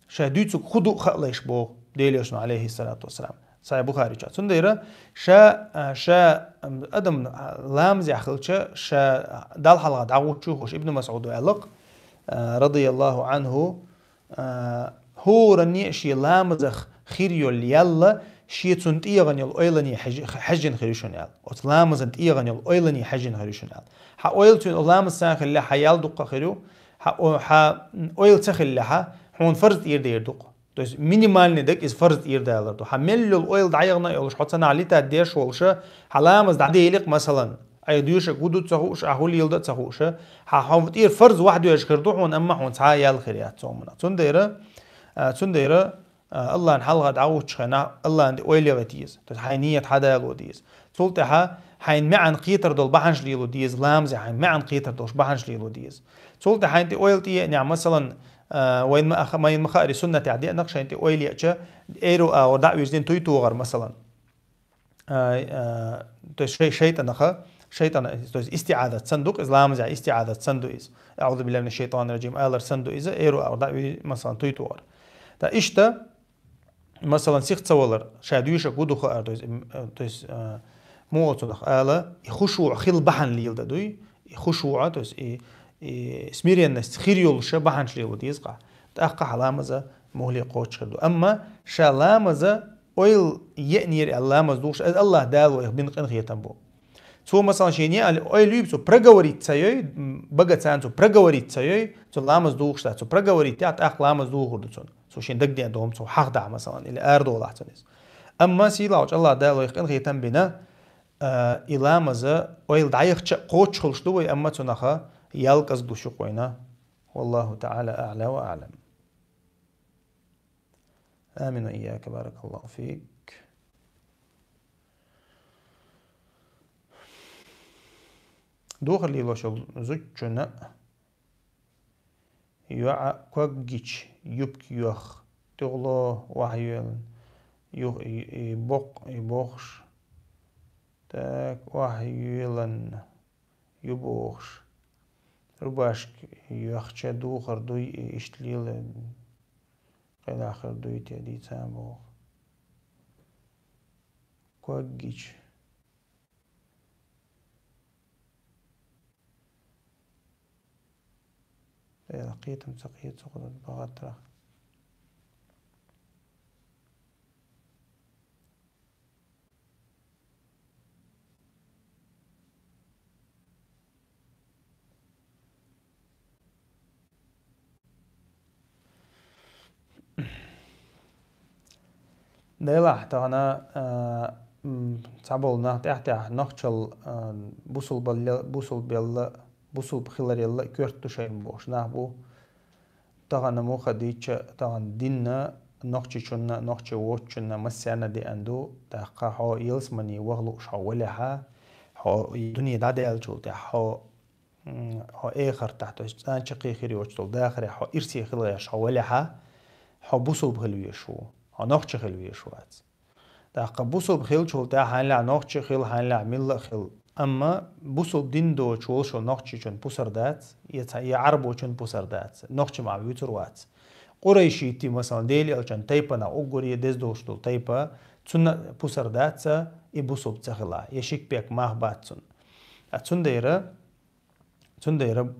شادوتك خدو خليش بو ديل أشنو عليه الصلاة والسلام صحيح بخاري جاء سنديرة شا أدم لامزي أخلش شا دال حلها داغوتشوش ابن مسعود وعلق رضي الله عنه هو رني شي لامزخ خيريو يلا شي تنت إيغن يل أيلني حجن خريشون يال وتلامز أنت إيغن يل أيلني حجن خريشون يال ح أيل تون لامز ساخ اللي حيال دقة خيرو ح أيل تخ اللي حون فرض ير دقة توس مينيمال ندك إز فرض ير دالر تو حمل الأيل دعيغنا يلش حتى عليه تديش والش حلامز دعيلق مثلا أي ديوش جودو تسخوش أهول يلد تسخوش حافظ ير فرض واحد يشكردو حون أما حون تعال خيريات تومنا تنديرة الله نحلها دعوت خنا الله عند أولي غتيز تحينية حدا غوديز تولتها حين معن قيتر دول بحنش ليلو ديز لامز حين معن قيتر دوش بحنش ليلو ديز تولتها حين تي أولتي يعني مثلا وين ما ينمخاري سنة تعدي نقش حين تي أولي أتش إيرو أو دعوة جدين توغر مثلا شيطان استعاذة صندوق إسلام زي استعاذة صندوق إز أعوذ بالله من الشيطان الرجيم آلر صندوق إز إيرو أو دعوة مثلا توغر تا إشتا مثلا سيخ تصولر شادويش كودو خار تويس مو تصدق آلا يخشوع خيل بحن ليل دوي يخشوع تويس سميريان ناس خيريول شا بحن شليل ديزقع تأقع علامة مهلي قوتش خردو أما شا لامة أويل يأنير اللامة دوش الله دالو يخبين قنخية تنبو سو مثلا شيني أويل يبسو برغوري تسايوي بغا تسانسو برغوري تسايوي سو لامة دوش سو برغوري تاعت أق لامة دو خردو سو شين دق دي عندهم سو حق دع مثلا إلى أردو لحتنس أما سيلاوش الله دالو يخن خيتم بنا إلى مزا ويل دعيخ قوتش خلشدوي أما تنخا يلقز دوشو قوينا والله تعالى أعلى وأعلم آمين وإياك بارك الله فيك دوخر ليلو شو زوجنا يوعى كوجيش يبك يوخ تغلو وحيل يبوخش تاك وحيلن يبوخش رباشك يوخش دوخر دوي اشتليل قيل آخر دوي تيدي تامبوخ كوجيش لقيتم سقيت سقطت بغترة ديلا تانا تعبولنا تحتها نقشل بوصل بخلال يلا كورتو شيء بوش نهبو تانا مو خديتش تانا دينا نقشنا نقش ووتشنا مسيانا دي اندو تاقا هو يلسمني وغلو شاولها هو الدنيا دادي الجول هو اخر تحت انشقي خيري وجتول داخل هو ارسي خلال شاولها هو بوصل بخلوية شو هو نقش خلوية شو تاقا بوصل بخيل شول تا هنلا نقش خيل هنلا ملا خيل أما بوصل دين دو شول شو نقش جن بوسر دات يعربو جن بوسر دات نقش مع بيوتر وات قريشي تي مثلا ديلي الجن تايبا نا أوغوري ديز دوش دول تايبا تسنة بوسر دات يبوصل بتخلا يشيك بيك ماه بات سن تنديرة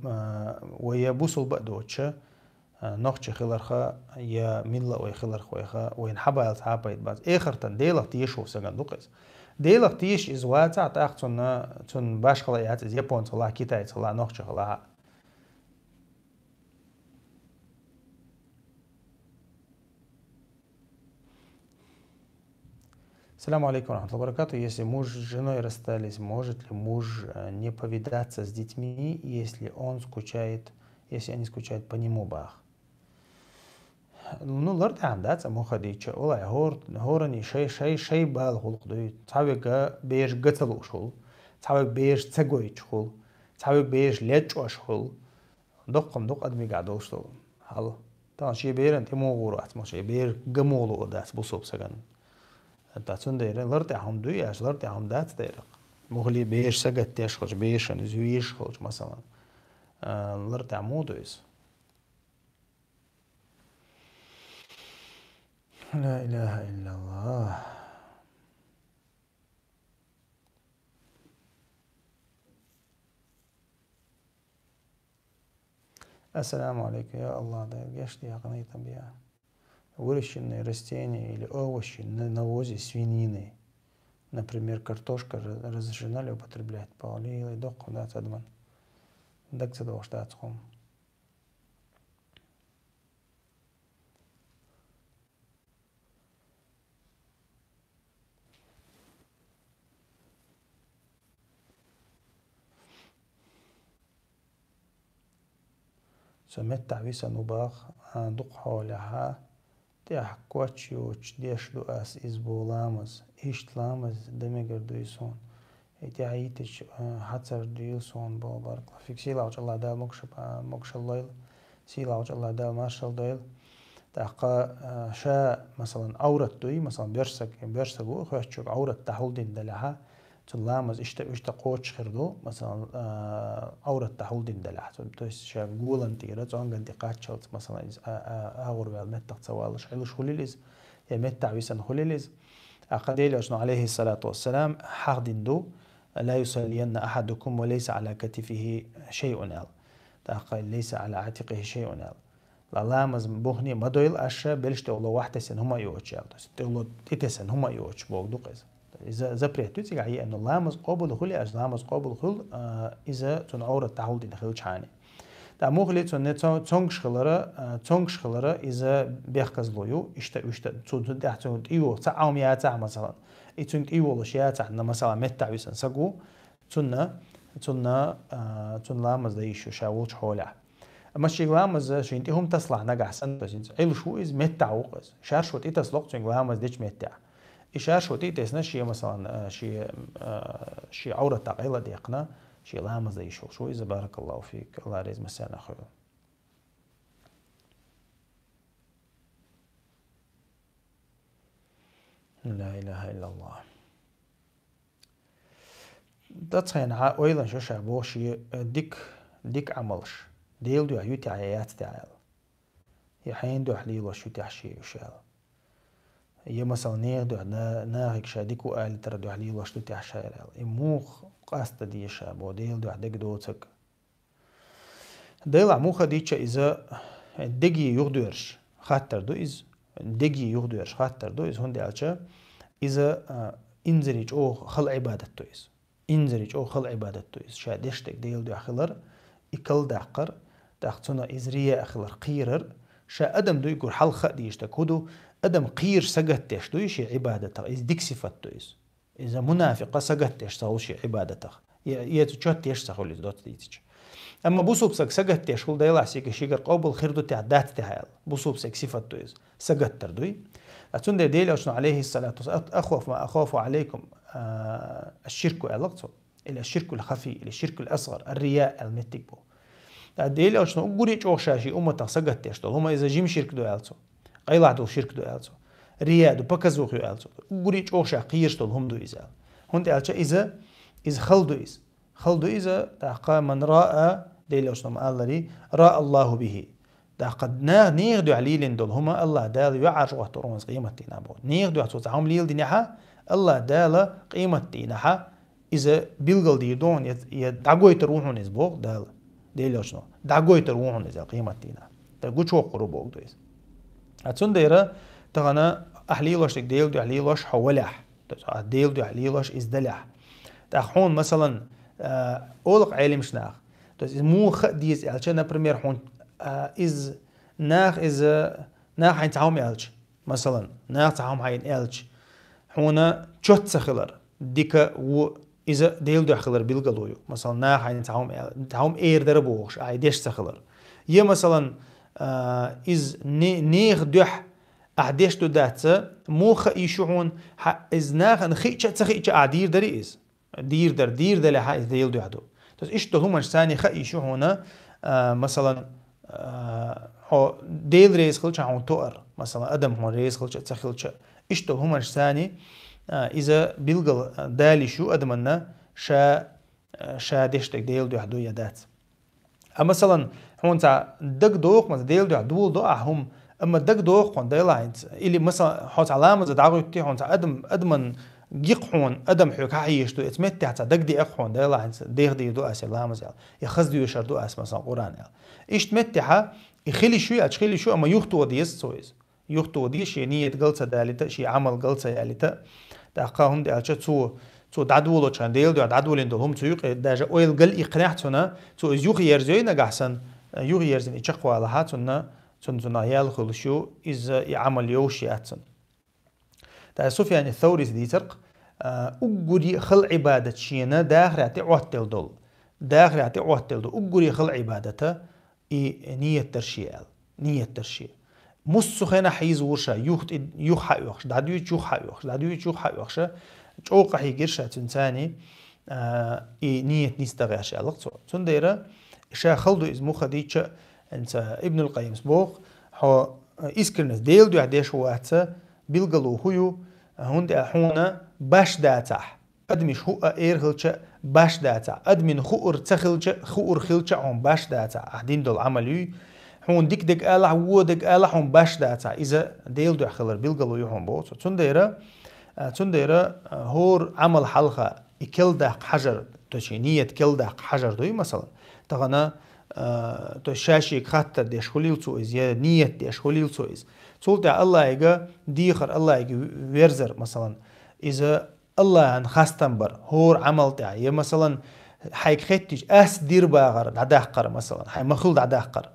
ويا بوصل بقدوتش نقش خلرخا يا ملا ويا خلرخ ويا وين حبا الحبا يتباز آخر تن ديلق تيش هو سجن دوقس ديلق تيش إزوات تعتقد تن باش خلايات إز يابون صلاح كيتاي صلاح نقش خلاها Assalamu alaikum warahmatullahi wabarakatuh. Если муж с женой расстались, может ли муж не повидаться с детьми, если они скучают по нему бах? Ну, лорд عندها مخديتش ولا هورني شيء بالخلق دوي تعبك بيش قتلو شغل تعبك بيش تسقوي شغل تعبك بيش ليتشو شغل دق أدمي قاعدو شغل هلا طبعا شيء بير أنت مو غورات مو شيء بير جمولو داس بوصوب سجن تاتون دير لرت هم دوياش لرت هم دات دير مغلي بيش سجت تشخش بيش نزويش خلش مثلا لرت عمودويس لا إله إلا الله. السلام عليكم يا الله да гешти ягны там я выращенные растения или овощи на навозе свинины, например, картошка разрешена ли употреблять паули или док да цадман дак цадо штатском سمت تعويسا نباخ دق حولها تيح كواتشيوش ديش دو اس إزبو لامز إيشت لامز دمجر دويسون إتعيتش حتر دويسون بو بارك الله فيك سيلا وش الله دال مكش الليل سيلا وش الله دال مارشال دويل تحقا شا مثلا أورت دوي مثلا بيرسك وخوشتشوك أورت تحول دين دلها تلامز اشتا قوتش خردو مثلا أورت تحول دين دلها تويس شا قولن تيرا تونغن دي قاتشلت مثلا أغور بالمتق توالش حلوش خليليز يمتع ويسن خليليز أقديل أشنو عليه الصلاة والسلام حق دو لا يصلين أحدكم وليس على كتفه شيء نال تقول ليس على عاتقه شيء نال لامز بوهني مدويل أشا بلش تقول واحدة سن هما يوتش تقول تيتسن هما يوتش بوق دوقز إذا زبريتو تيجي إنه لامز قابل خلي لامز قابل خل إذا تنعور التحول دين خلش حاني تا مخلي تونغش خلرا إذا بيخكز لويو إشتا تون تحتون إيوه تعاوم يا تع مثلا إتون إيوه لش يا تع مثلا متع ويسن سقو تون لامز دايشو شاولش حوله أما شيء لامز شينتي هم تصلح نجح سن بس إيش شو إز متع وقز شار شو تيتصلق تون لامز ديش متع إشار شو تيتسنا شيء مثلا شيء عورة تقيلة ديقنا شيء لامز دايشو شو إذا بارك الله فيك الله ريز مسانا خير. لا إله إلا الله. دتخين أيضا شو شابو شيء ديك عملش ديل دو يوتي عيات تعال يحين دو حليل شو تحشي وشال يا مثلا نير دو ناهك شاديكو آل ترى دو حليل شو تحشي يموخ قاست دي شابو ديل دو عدك دوتك ديل عموخ ديتش إذا دقي يغدرش خاطر دو إز دقي يغدرش خاطر دو إز هون دالشة إذا إنزريج أو خل عبادة تو إز إنزريج أو خل عبادة تو إز شادشتك ديل دو خلر إكل دقر دقتنا إزرية أخلر قيرر شا أدم دو يقول حلقة ديشتك هدو أدم قير سجتش دو يشي عبادته إز ديك صفتو إز إذا منافقة سجتش سوشي عبادته يتشات يش سخولي دوت ديتش أما بوسوبسك سجتش هول دايلا سيك شيجر قبل خير دو تعدات تهال بوسوبسك صفتو إز سجتر دوي أتون ده ديل أشنو عليه الصلاة والسلام أخوف ما أخاف عليكم الشرك علاقته إلى الشرك الخفي إلى الشرك الأصغر الرياء المتكبو ديل أشنو قولي شاشي أمتا سجتش دول هما إذا جيم شرك دو ألتو قيلع دو شرك دو ألتو رياء دو بكزوخ يو ألتو قولي شاشا قيرش دول هم دو إزال هون ألتو إذا خلدو إذا تحقا من رأى ديل أشنو مقالري رأى الله به قد نيغدو عليلين دول هما الله دال يعرش وحترونز قيمة تينابو نيغدو حتوزعهم ليل دينيحا الله دال قيمة تينيحا إذا بيلغل ديردون يدعقوي تروحون إزبوغ دال ديل شنو دعقوي تروحون إزا قيمة تينا تقول شو قربوغ دويز أتسون ديرا تغنى أحليلوش ديل دو أحليلوش حولح ديل دو أحليلوش إزدلح تأخون مثلا أولق عالم شناخ مو خديز ألشان نبرمير حون إز ناخ حين تعاوم ألش مثلا ناخ تعاوم حين ألش حونا تشوت سخلر ديكا و إذا ديل دو خلر بيلقلويو مثلا ناخ حين تعاوم إير دربوغش عايديش سخلر يا مثلا إز نيخ دوح أعديش دو داتسا موخ إيشوهون إز ناخ نخيتش تخيتش أعدير دري إز دير در لها إز ديل دو عدو تس إيش دو همش ثاني خيشوهونا مثلا ديل ريز خلش عون تؤر مثلا أدم هون ريز خلش تخلش إيش دو همش ثاني إذا بيلقل دالي شو أدمنا شا ديشتك ديل دو حدو يدات مثلا هون تا دق دوق مثلا ديل دو دول دو هم اما دق دوق هون ديل عند اللي مثلا حوت علامة دعوتي هون تا أدمن جيق هون أدم حيك حيش دو اتمت تا دق دي هون ديل عند ديغ دي دو أس علامة زال يخز ديو شر دو أس مثلا قرآن إيش تمتها يخلي شو أتخلي شو أما يختو ديس سويز يختو ديش يعني يتقلص دالته شيء عمل قلص يالته تأقاهم دي أشة تو دعدولو چان ديل دو دعدولين دول هم تيوق داجا اويل قل إقناعتنا تو يوغ يرزوي نجحسن يوغ يرزن يشقوا على هاتنا تنا يال خلشو إز يعمل يوشي أتسن تا سفيان الثوري ديترق أجري خل عبادة شينا داخل عتعوتل دول داخل عتعوتل دول أجري خل عبادته نية ترشيال نية ترشيال مسخنا حيز ورشا يوخ حيوخش دعدو يوخ حيوخش دعدو يوخ حيوخش جوقا حيجرشا تنتاني نية نستغيش علاقته تنديرا شا خلدو إزمو خديتش أنت ابن القيم سبوق هو إسكرنس ديل دو عديش واتا بيلقلو هيو هند أحونا باش داتح أدمش هو إيرخلش باش داتح أدمن خور تخلش خور خلش عم باش داتح أحدين دول عملي هون ديك آلح ودك آلح هم باش داتح إذا ديل دو خلر بيلقلو يهم بوت تنديرا هور عمل حلقة يكل داق حجر تشينية كل داق حجر دوي مثلا تغنى تشاشي خاطر ديش خليل سويز يا نية ديش خليل سويز تقولت الله يجا ديخر الله يجي ويرزر مثلا إذا الله عن خاستنبر هور عمل تاعي مثلا حيك خدتش دير باغر عداقر مثلا حي مخلد عداقر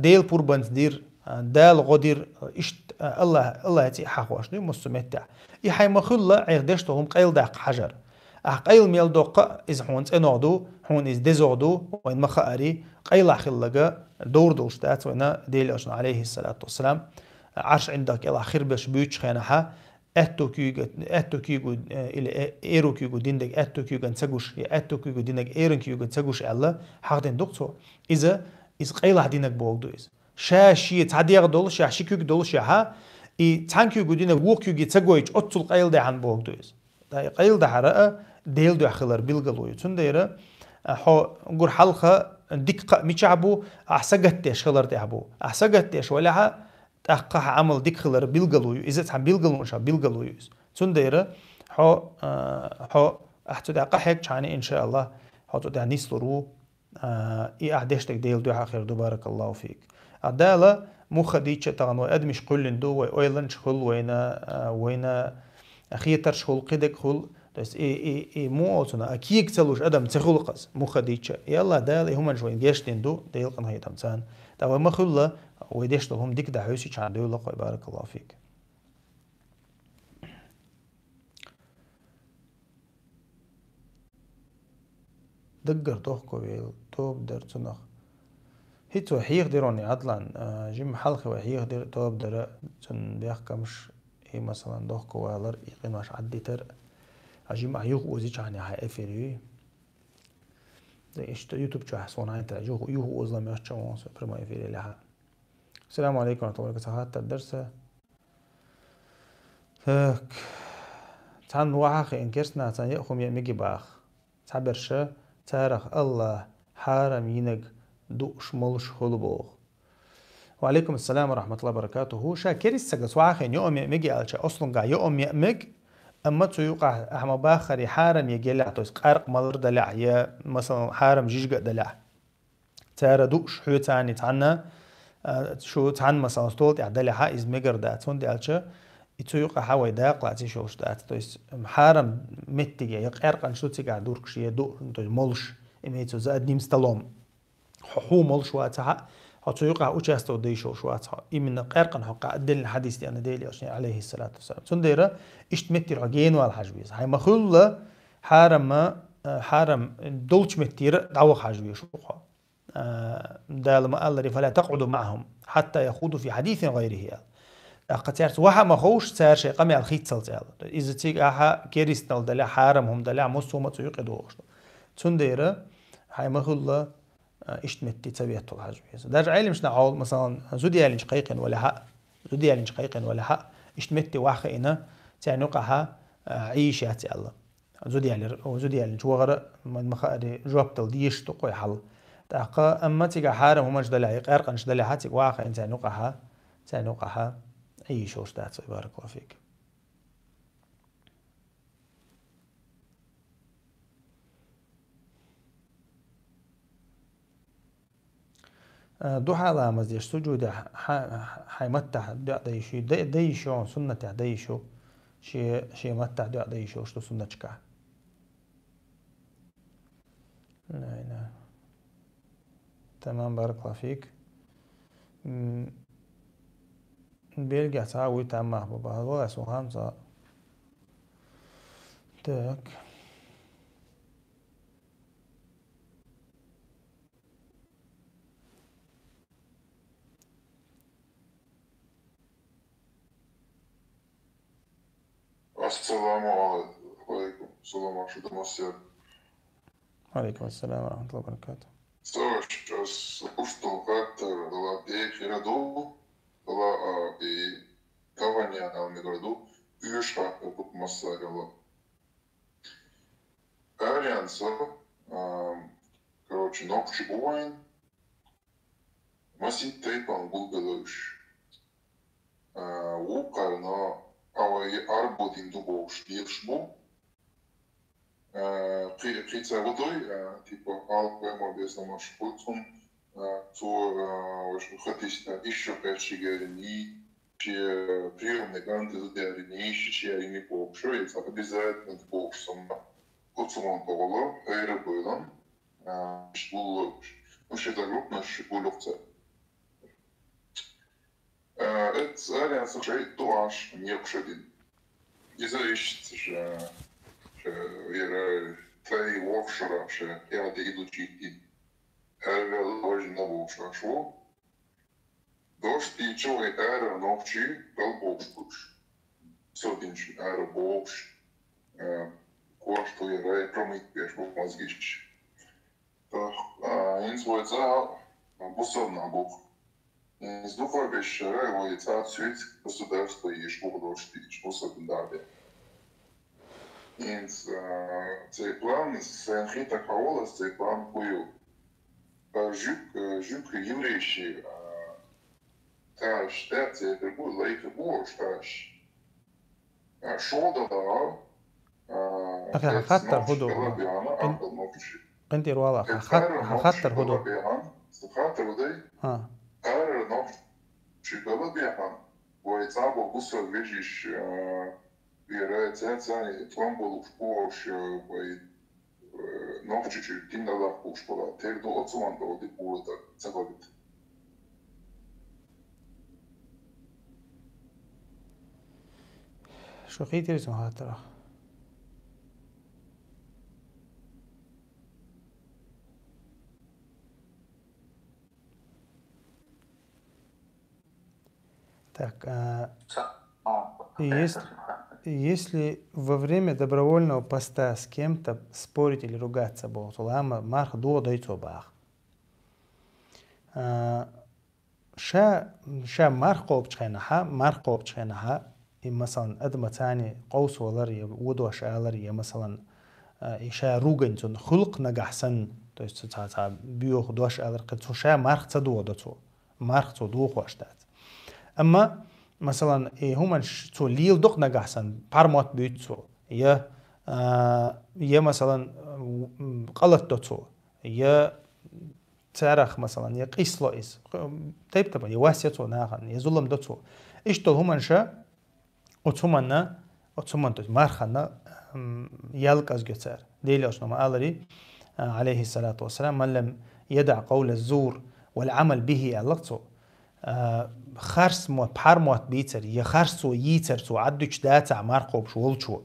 ديل بوربنت دير دال غدير إشت الله يتي حقواش دوي مستمتع يحي مخلة عيردشتهم قيل داق حجر قيل ميل دوقة إز هونت إنادو هون إز دزودو وين مخاري قيل خلقة دور دولشتات وينا ديل أشنا عليه الصلاة والسلام عرش عندك إلا خير بش بيوتش خينها أتو كيغو إلى إيرو كيغو ديندك أتو كيغو نتسجوش أتو كيغو ديندك إيرن كيغو نتسجوش ألا حقدين دكتو إذا قيل دينك بوغدو إز شاشي تعديق دول شاشي كيغو دول شاها تانكيو جودينا ووكيو جي تسجويج أطول قيل ده عن بوغدويز ده قيل ده حرقة ديل ده خلر بيلقلوي تنديرة حو جور حلقة دقة ميشعبو أحسجتش خلر تعبو أحسجتش ولا تحقق عمل دق خلر بيلقلوي إذا تحب بيلقلو مش بيلقلوي تنديرة حو أحتو ده قحك شاني إن شاء الله حو ده نيسلرو أحدشتك ديل ده آخر بارك الله فيك عدالة مو خديتش تغنو أدمش قلن دو ويلن شخل وينا أخيتر شخل قدك خل بس مو أوتنا أكيد تلوش أدم تخلقز مو خديتش يلا دال هم شوين جيشتين دو ديل قن هي تمسان توا ما خلا ويدشتو هم ديك دحوسي كان دو لقى بارك الله فيك دقر توخكو بيل توب درتنخ هيتو حيقدروني عطلان جيم حلقة وحيقدر توب درا تن بيحكمش هي مثلا دوخكو والر يقيماش عديتر جيم حيوق وزيش عني حيقفري ده إيش يوتيوب شو حسون هاي ترى جو يوه أزلا ميش شو برما يفيري لها السلام عليكم ورحمة الله وبركاته الدرس تان واحد إنكرسنا تان يأخم يمجي باخ تعبرش تارخ الله حارم ينق دوش ملش خلبوغ وعليكم السلام ورحمة الله وبركاته هو شاكر السجس واخين يوم يمجي على أصلا قا يوم يمج أما تيوقع أحمى باخر حارم يجلع توس قارق ملر دلع يا مثلا حارم جيجق دلع تارا دوش حيو تاني تعنا شو تعن مثلا طولت عدلع إز مجر دات وندي على تيوقع حوي داق لعتي شوش دات توس حارم متجي يقارق عن شو تيجي دورك شيء دو توس ملش إميتو زاد نيم ستلوم حو ملش واتها حتى يقع أوجاستو ديشو شواتها إمن قارقن حقا أدل الحديث دي أنا ديلي أشني عليه الصلاة والسلام سنديرة إشتمتير عجين والحجويز هاي مخلة حرم دولش متير دعوة حجوية شوخا دال ما الله فلا تقعدوا معهم حتى يخوضوا في حديث غيره قد تعرف واحد ما خوش صار شيء قمع الخيط سلسلة إذا تيجي أحا كيريستنال دلع حرمهم دلع مسومة يقعدوش سنديرة هاي مخلة اشتمتي تبيت الحجوية ده عيل مش نعول مثلا زودي على شقيقين ولا حق زودي على شقيقين ولا حق اشتمتي واحد هنا تعني وقعها عيش ياتي الله زودي يعني شو غير ما خاري جوابتل ديش تقوي حل تاقا أما تيجا حارم ومش دلعي قرقنش دلعي حتى واقع إنسان نقحها أي شو اشتات بارك الله فيك. دو حالة مزيش سجود حيمتع ديشو ديشو سنة ديشو شي متع ديشو شتو سنة شكا لا تمام بارك الله فيك. بيرجع تعاوي تعمه بابا هذا سو خمسة تاك السلام عليكم. السلام عليكم. عليكم السلام ورحمة الله وبركاته. Сейчас уступать городу, и Каваня на городу, Юшка, как Массарила. Альянса, короче, ногчи бувайн, масит тейпан булгалыш. Укарна, авай арбодин дубош диршбу. Прица водой, типа алкоголь объяснил наш пульцом, то хотите еще першигерни, че приемные ганты задерни, еще не пообщается, обязательно пообщаться. Пульцом того, аэробылом, что это группа, что легче. Это альянс уже туаш не кшедин. Из-за что твои офшора, что я иду чити, тоже на офшор шо, дождь и человек аэро ночи толбовскуш, сотенчи аэро бовш, кое-что я промыть пеш в мозгич. Так, инсвойца бусовна бог. Из духа бешера его яйца цвет государства и школа дождь и что секундария. Цей план Сенхита Хаолас, цей план кую. Жук еврейші таш, це прибув лайки бож таш. Шода да. أخي خطر هدو أنت روالا خطر هدو خطر هدو أر نوفشي بلبيان ويتابع بوسر ويجيش Вірається, твам було впощо, новчичі тіндала впошпала, тек до оцуман до води було це робити. شو خيتي اسمها ترى так если во время добровольного поста с кем-то спорить или ругаться болтулама марх до дойцо бах ша марх قوبچخنها مثلا ادم ثاني قوس ولر ودو شالر مثلا شا روغنتون خلق نجحسن то есть ца биох дош алар قد ша марх цадо дото марх цадо خوشتات اما مثلا هما تو ليل دق نجحسن بارموت بيتسو يا مثلا غلط دوتسو يا تاريخ مثلا يا قيسلويس طيب يواسيتو ناخن يا ظلم دوتسو ايش تو هما شا اوتسومانا تو مارخنا يالقاز جتر ديلوش نما الري عليه الصلاه والسلام من لم يدع قول الزور والعمل به علقتو خرس مو بارموت بيتر يا خرسو ييتر سو عدوش داتا مارقوب شولشو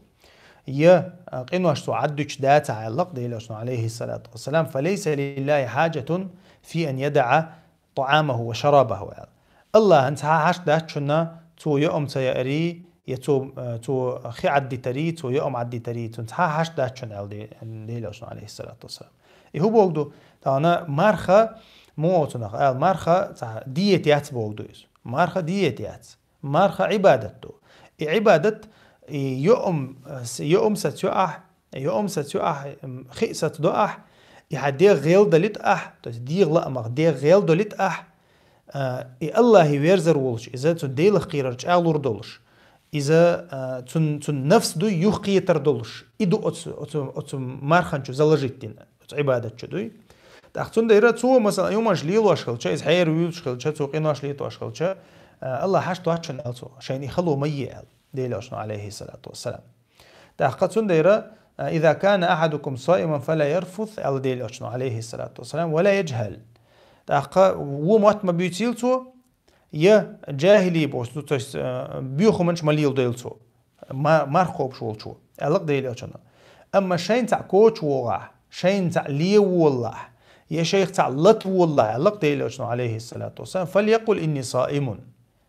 يا قنوش سو عدوش داتا علق ديلوش عليه الصلاة والسلام فليس لله حاجة في أن يدع طعامه وشرابه الله أنت هاش داتشنا تو يوم تياري تو خي عدي تري تو يوم عدي تري تو هاش داتشنا ديلوش عليه الصلاة والسلام هو بوجدو تانا مارخا موتنخ مارخا ديت يات بوجدويس مارخا ديت يات مارخا عبادته عبادة يوم ستيوح خيسة دوح يحدي غيل دليت ديغ لا مغ ديغ غيل دليت الله يورزر ولش إذا تديل خيرج أغلور دولش إذا تن نفس دو يخيتر دولش إدو أتو مارخنشو زلجيتين عبادة دوي تأختون دايرة تو مثلا يوم أجليل واشخلشة إذ حير ويوشخلشة توقين واشليت واشخلشة الله حشتو هاتشن ألتو عشان يخلو ميئل ديلوشنو عليه الصلاة والسلام تأختون دايرة إذا كان أحدكم صائما فلا يرفث أل ديلوشنو عليه الصلاة والسلام ولا يجهل تأخا ومات ما بيتيلتو يا جاهلي بوستو تس بيوخو منش مليل ديلتو ما مرخوب شولشو ألق ديلوشنو أما شين تاع كوتش وغا شين تاع لي والله يا شيخ تاع لط والله ألق ديلوشنو عليه الصلاة والسلام فليقل إني صائم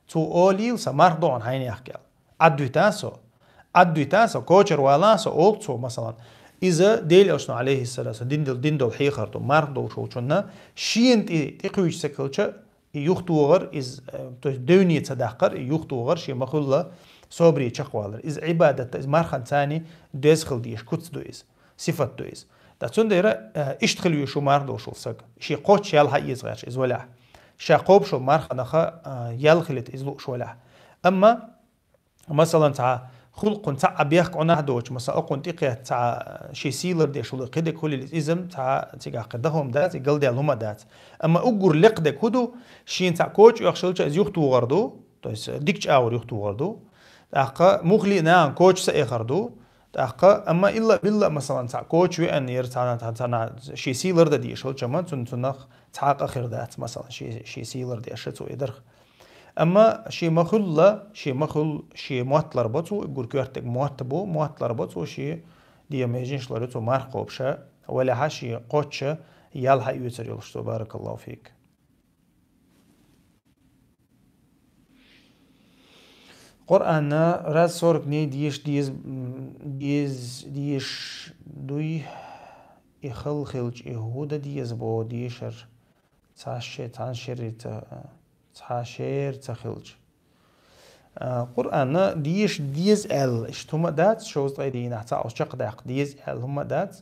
تو أوليل سمارضون هيني أحكي أدو تاسو كوتشر والاسو أولتو مثلا إذا ديلوشنو عليه الصلاة والسلام ديندل حيخرتو مرضو شوشنا شين تقويش سكلشة يختوغر إز دوني تصدقر يختوغر شي مخلة صبري تشقوالر إز عبادة إز مرخن ثاني ديسخل ديش كتس دويز صفة دويز تاتون ديرا اشتخل يشو مرضو شو سك شي قوتش يالها يزغاش إز ولا شاقوب شو مرخن أخا يالخلت إزلو شو ولا أما مثلا تاع خلق تاع بيخ عنا دوش مثلا قنت إقيا تاع شي سيلر دي شو لقيدك كل الإزم تاع تيجا قدهم دات يقل دي لهما دات أما أجر لقدك هدو شين تاع كوتش يخشلش از يختو غردو تويس ديكش أور يختو غردو تاقا مخلي نان كوتش سأخردو تاقا أما إلا بالله مثلا تاع كوتش وأن يرتانا شي سيلر دي شو كمان تنخ تاق آخر دات مثلا شي سيلر دي شتو يدرخ أما شي شي موتلر بطو يقول كيرتك موتلر بطو شي دي ميجينش لرتو مارقو بشا ولا هاشي قوتشا يالها يوتر يلشتو بارك الله فيك قرآن راز صورك ني ديش دوي يخل خلج يهودا ديز بو ديشر تحاشير تخلج قرآن ديز اشتما دات شوز طيدين احتا اوشق داق ديز هم دات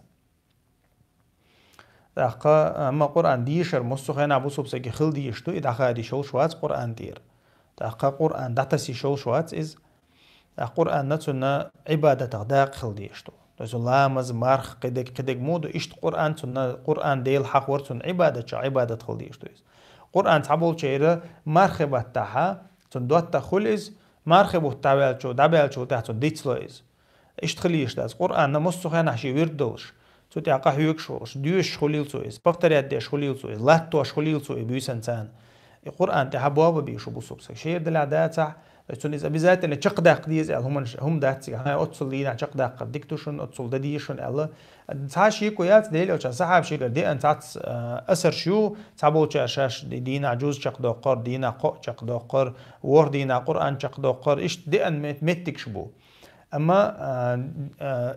داقا اما قرآن ديشر مستخين ابو سبسك خل ديشتو اداقا دي شول شوات قرآن دير داقا قرآن داتسي شول شوات از قرآن نتنا عبادة داق خل ديشتو دازو لامز مارخ قدك مودو اشت قرآن تنا قرآن ديل حق ورتن عبادة خل ديشتو از قرآن تعبول شيرا مرخبة تاعها تندوت خلز مرخبة تعبالشو دابالشو تحت ديتسلويز اشتخليش داز قرآن نمسخان عشي ويردلش تو تاقا هيوكشوش ديوش خليلسويز بكتريات ديش خليلسويز لاتوش خليلسويز بيسنتان القرآن تحبوابا بيشو بوسوبسك شير دلعداتا تون إذا بذات اللي تشقدق ديز هم داتسي هاي أتصل لينا تشقدق ديكتوشن أتصل دديشن الله تاشي كويات ديل أو صاحب شيء دي أنت أثر شو تعبوا شاش دينا عجوز تشقدقر دينا قو تشقدقر ور دينا قرآن تشقدقر إيش دي أن متك شبو أما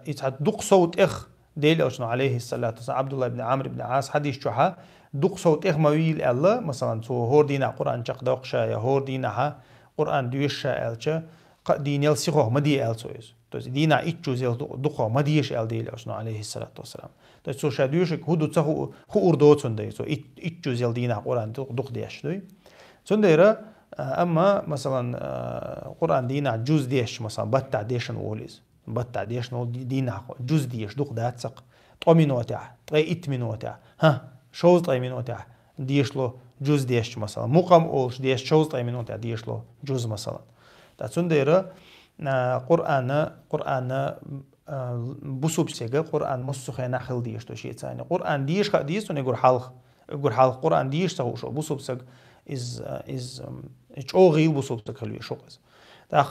يتدق صوت إخ ديل أو عليه الصلاة والسلام عبد الله بن عمرو بن عاص حديث شوها دق صوت إخ مويل الله مثلا تو هور دينا قرآن تشقدق شايا هور دينا قرآن دويش شايلچه دينيل سيخو مدي السويز تو دينا ايتشوزيل دخو مديش ال ديل اسنو عليه الصلاه والسلام تو سو شادوش هدو تخو خو اردوتون دي سو ايتشوزيل دينا قرآن دخ ديش دوي سنديرا اما مثلا قرآن دينا جوز ديش مثلا بتع ديشن وليز بتع ديشن دينا جوز ديش دخ داتسق طومينوتع طي اتمينوتع ها شوز طيمينوتع ديشلو جوز ديش مثلا مقام اولش ديش شوز طيمينوتع ديشلو جوز مثلا تسنديرا قرآن بوسوب سيجا قرآن مصخ نخل ديش تو شيء ثاني قرآن ديش خديش تو نقول حلق قرآن ديش تو شو بوسوب سيج is او غيل بوسوب سيج خلوي شو قز تا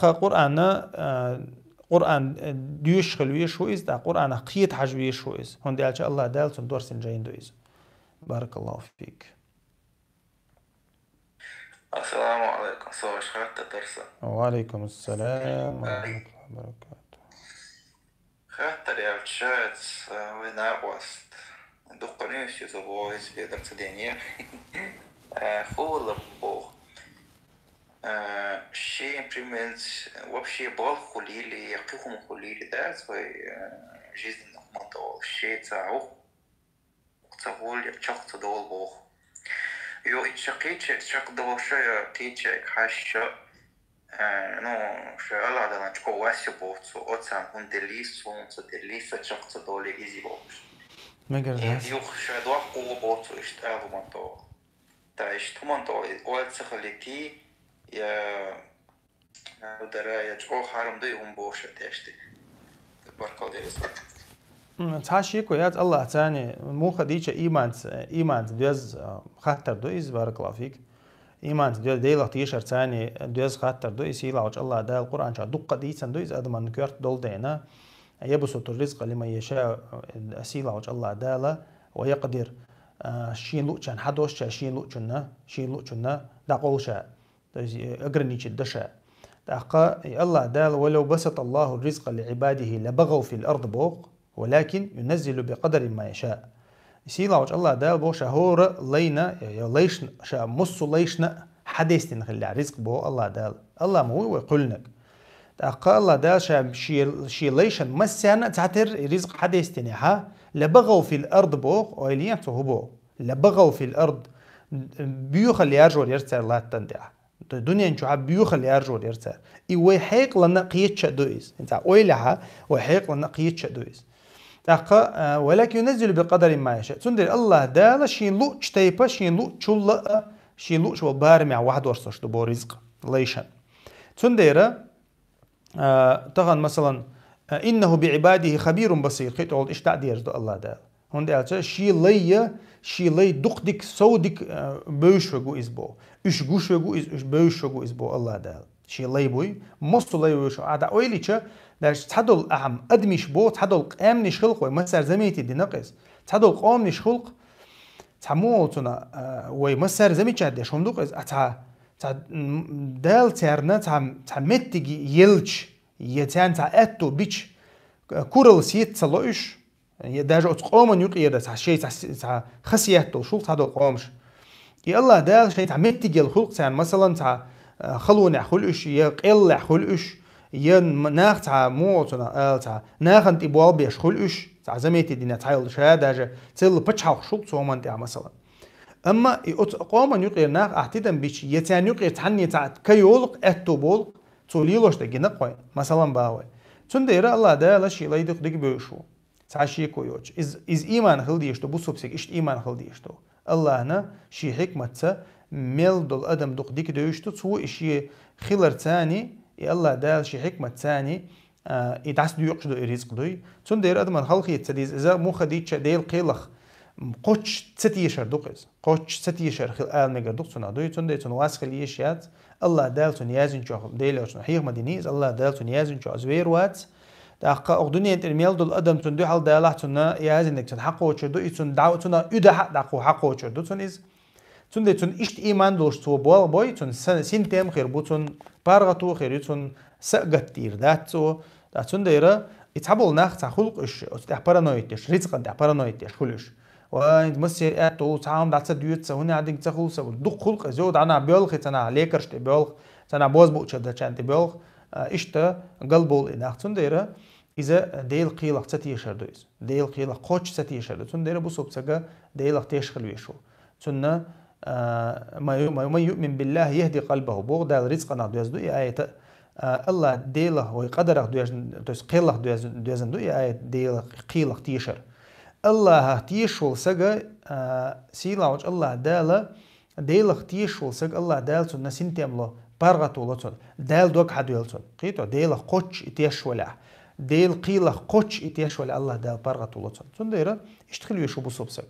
قرآن ديش خلوي شو is دا قرآن قيت حجوي شو is هون دالش الله دال تندور سنجين دو is بارك الله فيك. السلام عليكم صوش خاطر درسة. وعليكم السلام ورحمة الله وبركاته. خاطر يا بتشات وين أقوست دقنيش يزبويس في درس دينيا خول بو شيء بريمنت وبشي بال خليلي يقيهم خليلي ده زي جيز منطقة شيء تاعو تقول يتشق تدول بوخ يو يتشقيتش يتشق دول شيء قيتشك حاشة نو شيء الله ده نشكو واسي بوتسو أتسام هون دليسو دليسو تشق تدول إيزي بوش يوخ شيء دوح قوة بوتسو اشتغلوا منطقة تعيش منطقة أول تخليتي يا دراية جو حرم ديهم بوشة تشتي بركة ديرس تحاشي كويات الله تاني مو خديجة إيمان دوز خاطر دوز بارك الله فيك إيمان دوز ديلا تيشر تاني دوز خاطر دوز يلا وجه الله ده القرآن شا دقة ديسن دوز أدم نكرت دول دينا يبسط الرزق لمن يشاء أسيلا وجه الله دالا ويقدر شين لوتشان حدوش شين لوتشنا دا قولشا أقرنيش الدشا تأقى الله دال ولو بسط الله الرزق لعباده لبغوا في الأرض بوق ولكن ينزل بقدر ما يشاء يسيلا وجه الله دال بو شهور لينا ليش شا مص ليشنا حديث نخلي رزق بو الله دال الله مو ويقولنك تأقى الله دال شي ليشن مسانا تعتر رزق حديث تنها لبغوا في الأرض بوق ويليان تهبو لبغوا في الأرض بيوخ اللي يرجور يرتر لا تندع الدنيا نشوفها بيوخ اللي يرجور يرتر إيوه حيق لنا قيت شدويز أنت أويلها وحيق لنا قيت شدويز تاقا ولكن ينزل بقدر ما يشاء تندر الله دال شين لو تشتيبا شين لو تشول شين لو شو بارمع واحد ورصش دبو رزق ليشان تندر تغن مثلا إنه بعباده خبير بصير قيت أقول إيش تعدير الله دال هون دال شي لي دقدك سودك بوشوغو إزبو إيش جوشوغو إيش بوشوغو إزبو الله دال شي لي بوي مصو لي وشو عدا أويليتش داش تحدل أهم أدمش بو تحدل قام نشخلق ومسار زميتي دي نقص تحدل قام نشخلق تحموتنا ومسار زميتي عدش هم دوقز أتع دال تارنا تعمتجي يلش يتان تعأتو بيش كورل سيت صلوش داجو تقوم يقير ده شيء تاع خسيته شو تحدل قامش يا الله دال شيء تعمتجي الخلق تاع مثلا تاع خلونا خلوش يقل خلوش يناخ تاع موتنا تاع ناخن تبوال بيش خلوش تاع زميتي دينا تعيل شهادة تل بتشحق شو تسومن تاع مثلا أما قوم يقير ناخ احتدم بيش يتان يقير تحني تاع كيولق اتوبول توليلوش تجينا قوي مثلا باوي تندير الله ده لشي لا يدق دق بيشو تعشي كويوش إز إيمان خلديش تو بوسوبسك إشت إيمان خلديش تو الله هنا شي حكمة ميل دول أدم دق دق دوشتو تو إشي خلر تاني الله ده شي حكمة تاني يدعس دو يقشدو إرزق دوي تندير أدم الخلق يتسديز إذا مو خديتش ديل قيلخ قوتش تتيشر دقز قوتش تتيشر خل آل مجر دقصنا دوي تندير تنواس خليشيات الله دال تنيازن شو ديل أو حيخ مدينيز الله دال تنيازن شو أزوير وات تأقى أقدني أنت الميل دول أدم تندو حال داله تنا يازن إنك تنحقه وشدو يتون دعوة تنا يده حق دعوة حقه وشدو تنيز تندي تون إشت إيمان دولش تو بوال بوي تون سنتيم خير بوتون بارغتو خير يتون سقطير داتو تندير يتحبل ناخ تخلق إيش أستح بارانويتش رزق أنت بارانويتش كلش وانت مسير اتو تعام دعت ديوت هنا عندك تخلص ودق خلق زود انا بيولخ تنا ليكرش بيولخ تنا بوز بوتش ده كانت بيولخ اشتا قلبول ان تندير اذا ديل قيلق تتيشر دويس ديل قيلق قوتش تتيشر تندير بوسوبسغا ديل تيشخل ويشو تنا ما يؤمن بالله يهدي قلبه بوغ دال رزقنا دوز دو ايه الله ديله ويقدره دوز قيلق دوز دو ايه ديل قيلق تيشر الله تيشول سجى سيلا وجه الله داله ديل تيشول سجى الله دال تون سنتيملو بارغتو لتون دال دوك حدويلتون قيتو ديل قوتش تيشولا ديل قيل قوتش تيشولا الله دال بارغتو لتون تون ديره اشتخلوا يشو بصوبسك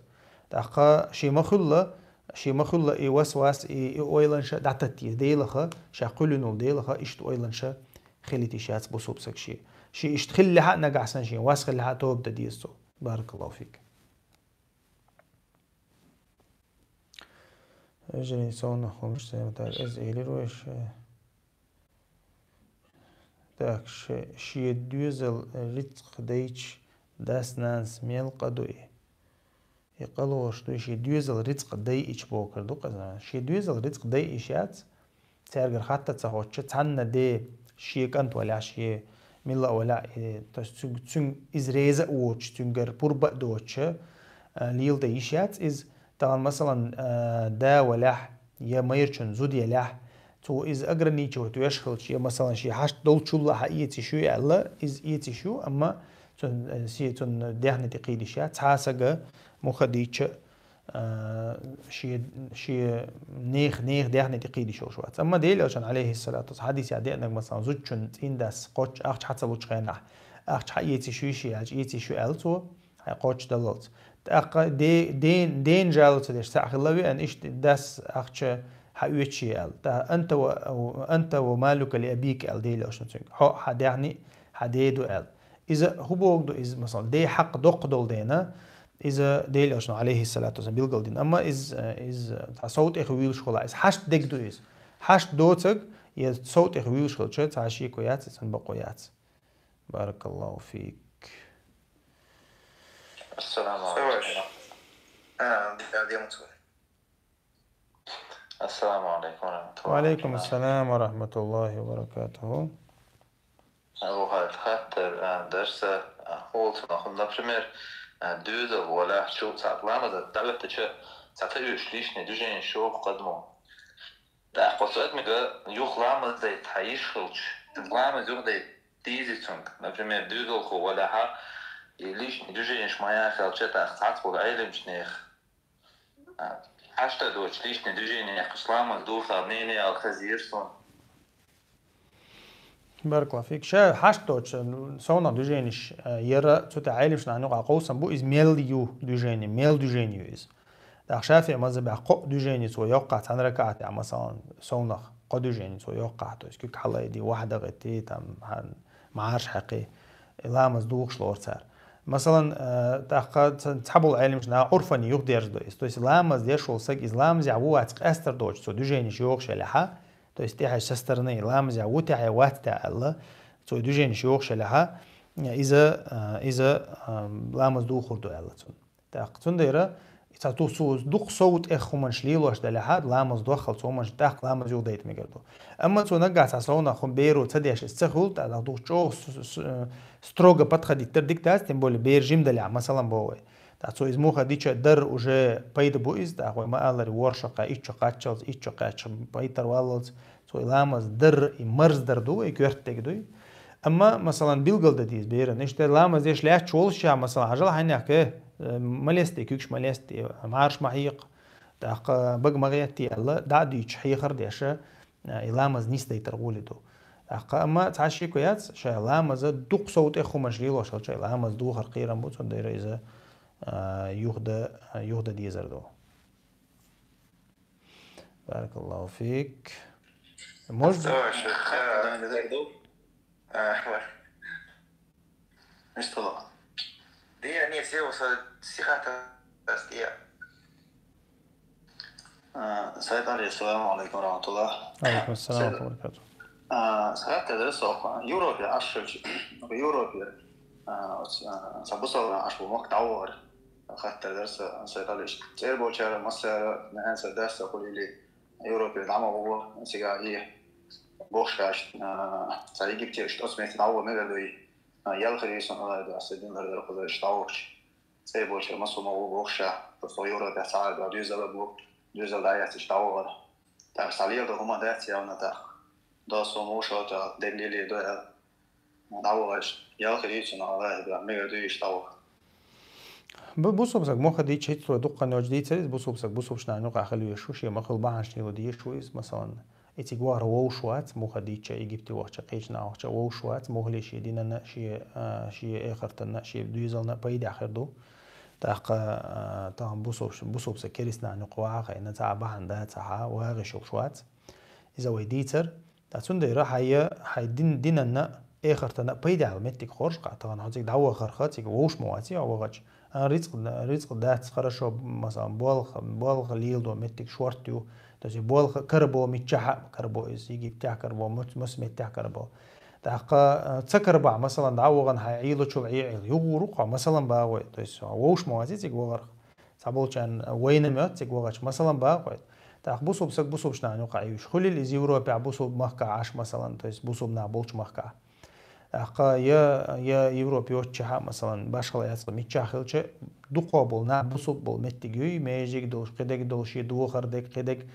تاقا شي مخله اي وسواس اي اويلنشا دعتتي ديلخه شاقولنو ديلخه اشت اويلنشا خليتي شات بصوبسك شي اشتخل لها نقعسن شي واسخل لها توب ديستو بارك الله فيك. اجري صونا خمس تاع ازيلي روش تاك شي دوزل رزق ديتش داس ناس ميل قدوي يقالوا شتو شي دوزل رزق ديتش بوكر دوق شي دوزل رزق ديتشات تسرجر حتى تسهوتش تحنا دي شيء كنت ولا شيء ملا ولا تسون إزريزة ووتش تنجر بربع دوتش ليل ديشات إز طبعا مثلا دا ولا يا ميرشن زود يلا تو إز أجرني تو يشخلش يا مثلا شيء حش دول شو حقيقي شو يلا إز يتي شو أما تون سي تون دهنة تقيدي شات حاسجة مخديتش شيء نيخ دهنة تقيدي شو شوات أما ديل عشان عليه الصلاة والسلام حديث يعدي أنك مثلا زود شن إن داس قوتش أخش حتى لوش خينا أخش حقيقي شو عج يتي شو ألتو هاي قوتش دلوت أق دين جالت ليش تعخلوي أن إيش داس أخش حقيقي أل أنت ومالك لأبيك أل ديل عشان تقول هو حدعني حديدو أل إذا هو بوجدو إذا مثلا دي حق دول دينا إذا ديل عشان عليه الصلاة والسلام بيلقل دين أما إذا صوت إخويل شغلا إذا حشت دقدو إذا حشت دوتك صوت إخويل شغل شو تعشي كويات تنبقويات. بارك الله فيك. السلام عليكم. السلام عليكم ورحمة الله. وعليكم السلام ورحمة الله وبركاته. هذا خاطر درس قلت ناخذ например دوزل ولا شو تعلمت دلت تشا تعتيش ليش ندوجين شو قدمه ده قصات ميجا يخلام زي تعيش خلش تبغى زور ده تيزي تونك например دوزل ولا ها ليش ندوجين شمايا خلش تاخذت ولا علم شنيخ حشتا دوش ليش ندوجين يقسلام دو خارنيني على خزيرسون. بارك الله فيك. شا حشتوش سونا دوجينش يرى تتعلمش نعنق قوسا بو إز ميل دوجينيو إز ده شافع مذهب قو دوجيني سو يوقع تنركعت مثلا سونا قو دوجيني سو يوقع تو إسكيك حلا دي واحدة غتي تام معارش حقي لامز دوخش لورتار مثلا تاخد تحبوا العلم شنا عرفني يقدر دو إس تو إس لامز ديشول سك إز لامز يعوات أستر دوش سو دوجينيش يوخش لها то есть тяхай сестерны ламзя утяхай ватта алла то движение шоخ لها إذا لامز دو خردو алла так تنديرا تاتو سوز دوق صوت إخومن شليلوش دلها لامز دخل تومش تاق لامز يوديت ميجردو أما تو نقع تاسونا خم بيرو تديش استخول تا دوق شو ستروغا подходи ترديك تاس тем более بير جيم دلع مثلا بوي تاتو из муха дича дар уже пойда буиз да хой маалар воршака ичо качал пайтар валлс то ламаз дар и марз дар ду и квертег ду اما مثلا بيلقل دا ديز بير نشته لامز ايش لا تشولش مثلا عجل هناك مليستي كيكش مليستي معرش معيق داق بق مغيتي الله دا ديش حيخر ديشه لامز نيستي ترغولي دو اما تعشي كويات شا لامز دوق صوت اخو مجليلو شا لامز دو خرقيرا بوتون دايره اذا يهدى ديزر دو. بارك الله فيك. مش طلع دي يعني وصلت سيخاتها بس دي سيد علي السلام عليكم ورحمة الله. عليكم السلام ورحمة الله وبركاته. سيد تدرس يوروبي عشر يوروبي سبصل عشر مقطع خاطر درس سيطلش تير بوشر مصر نهان درس كل اللي يوروبي دعمه هو سيجاريه بوشاش سايجي كتير اسمه تدعوه مدلوي يالخريسون الله درسين درس خذش تعوش تير بوشر مصر مو بوشا بس يوروبي ساعد دوزل دايات تدعوه ترساليه ده هما دايات يا نتا ده سموشات دليلي ده دعوهش يالخريسون الله مدلوي يشتاوه بوسوبسك موخا دي تشيت دوقا نوج دي تريز بوسوبش نعنق خليه شوشي مخل باهش نيو دي شويز مثلا اتيغوار ووشوات موخا دي تشي ايجيبتي وقت قيشنا وقت ووشوات موهلي شي دينا شي اخرتنا شي دويزلنا بايد اخر دو تاق تاهم بوسوبس كيريس نعنق واقع ان تاع باهن دا تاع واغي شوشوات اذا ويديتر تاتون دي راح هي ديننا اخرتنا بايد على متك خورش قطعا هذيك دعوه خرخاتك ووش مواتي او غاج رزق دات خرشو مثلا بالغ ليل دو متك شورتيو تجي بالغ كربو متجح كربو إز يجي بتاع كربو مس متاع كربو تاقا تسكربع مثلا دعوغن هيعيلو شو عيل يغورق مثلا باوي تيس ووش موازي تيغور صابول كان وين مات تيغورش مثلا باوي تاخ بوسوبسك بوسوبش نعنو قايوش خلي اللي زي أوروبا بوسوب مهكا عاش مثلا تويس بوسوب نعبولش مهكا أخا يا أوروبا يوتشها مثلا باشخلا ياسق ميتشاخلش دو قابل نا بوسوب بول متجوي ماجيك دوش قدك دوشي دو خردك قدك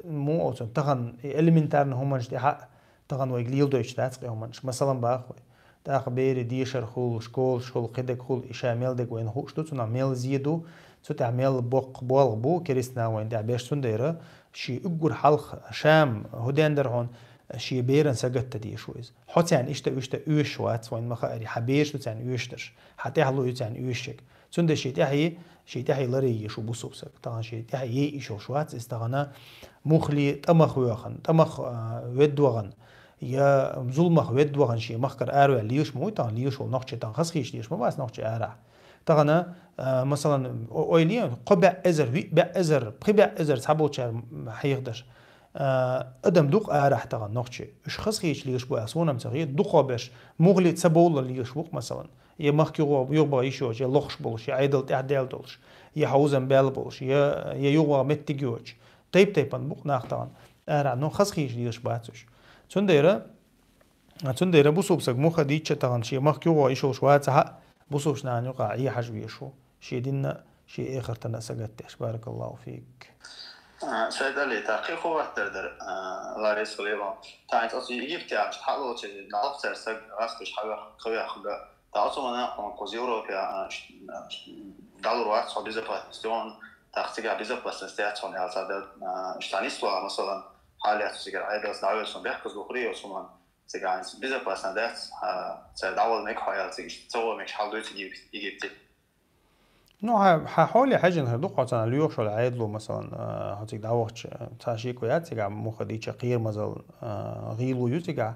مو أوتون تغن إلمنتارن همانش تها تغن ويجليل دوش تاسق همانش مثلا باخوي تاخ بيري ديشر خول شكول شول قدك خول إشامل دك وين هوش تو نعمل زيدو تو تعمل بوق بول بو كريسنا وين دا بيش سنديرة شي أجر حلق شام هداندر هون شي بيرن سجت دي شويز حتى يعني إيش أوش وات وين ما خاري حبيش تو يعني أوشترش حتى هلو يعني أوشك سند شي تحي لري شو بوسوبسك طبعا شي تحي يشو شوات استغنا مخلي تمخ ويخن تمخ ودوغن يا ظلمخ ودوغن شي مخكر آرو ليش مو طبعا ليش ونقش طبعا خسخيش ليش ما بس نقش آرع طبعا مثلا أويليان قبع أزر بع أزر قبع أزر سبوتشر حيقدر أدم دوق آرح طبعا نقش إيش خسخيش ليش بو أسونا متغير دوق باش مغلي تسبول ليش بوق مثلا يا مخكي يوبا يشوش يا لخش بولش يا عيدل تعدل دولش يا حوزن بال بولش يا يوبا متجوش تيب بوق ناخ طبعا آرع نو خسخيش ليش باتوش تنديرة بوسوبسك مخ ديتش طبعا شي مخكي يشوش واتها بوسوبش نعنو قاعية حجوية شو شي دينا شي آخر تنسقتش بارك الله فيك. سيد علي تحقيق وقت در الله رسول الله تعيط أصل يجيب تعيش حلو شيء نعرف سرسق راستش حبي خوي أخبار تعصم أنا كوزيورو في دالر وقت صار بيزا باستيون تحقيق بيزا باستيات صار على هذا اشتانيسوا مثلا حالات سيجار عيدا سنعرف صار بيحكز بخري وصمان سيجار بيزا باستيات سيد أول ميك حياة سوى ميك حلو يجيب نو حاولي حاجة نهدوق عشان اليوش ولا عيدلو مثلا هتيك دعوة تاشي كويات تيجا مخديش قير مثلا غيلو يتيجا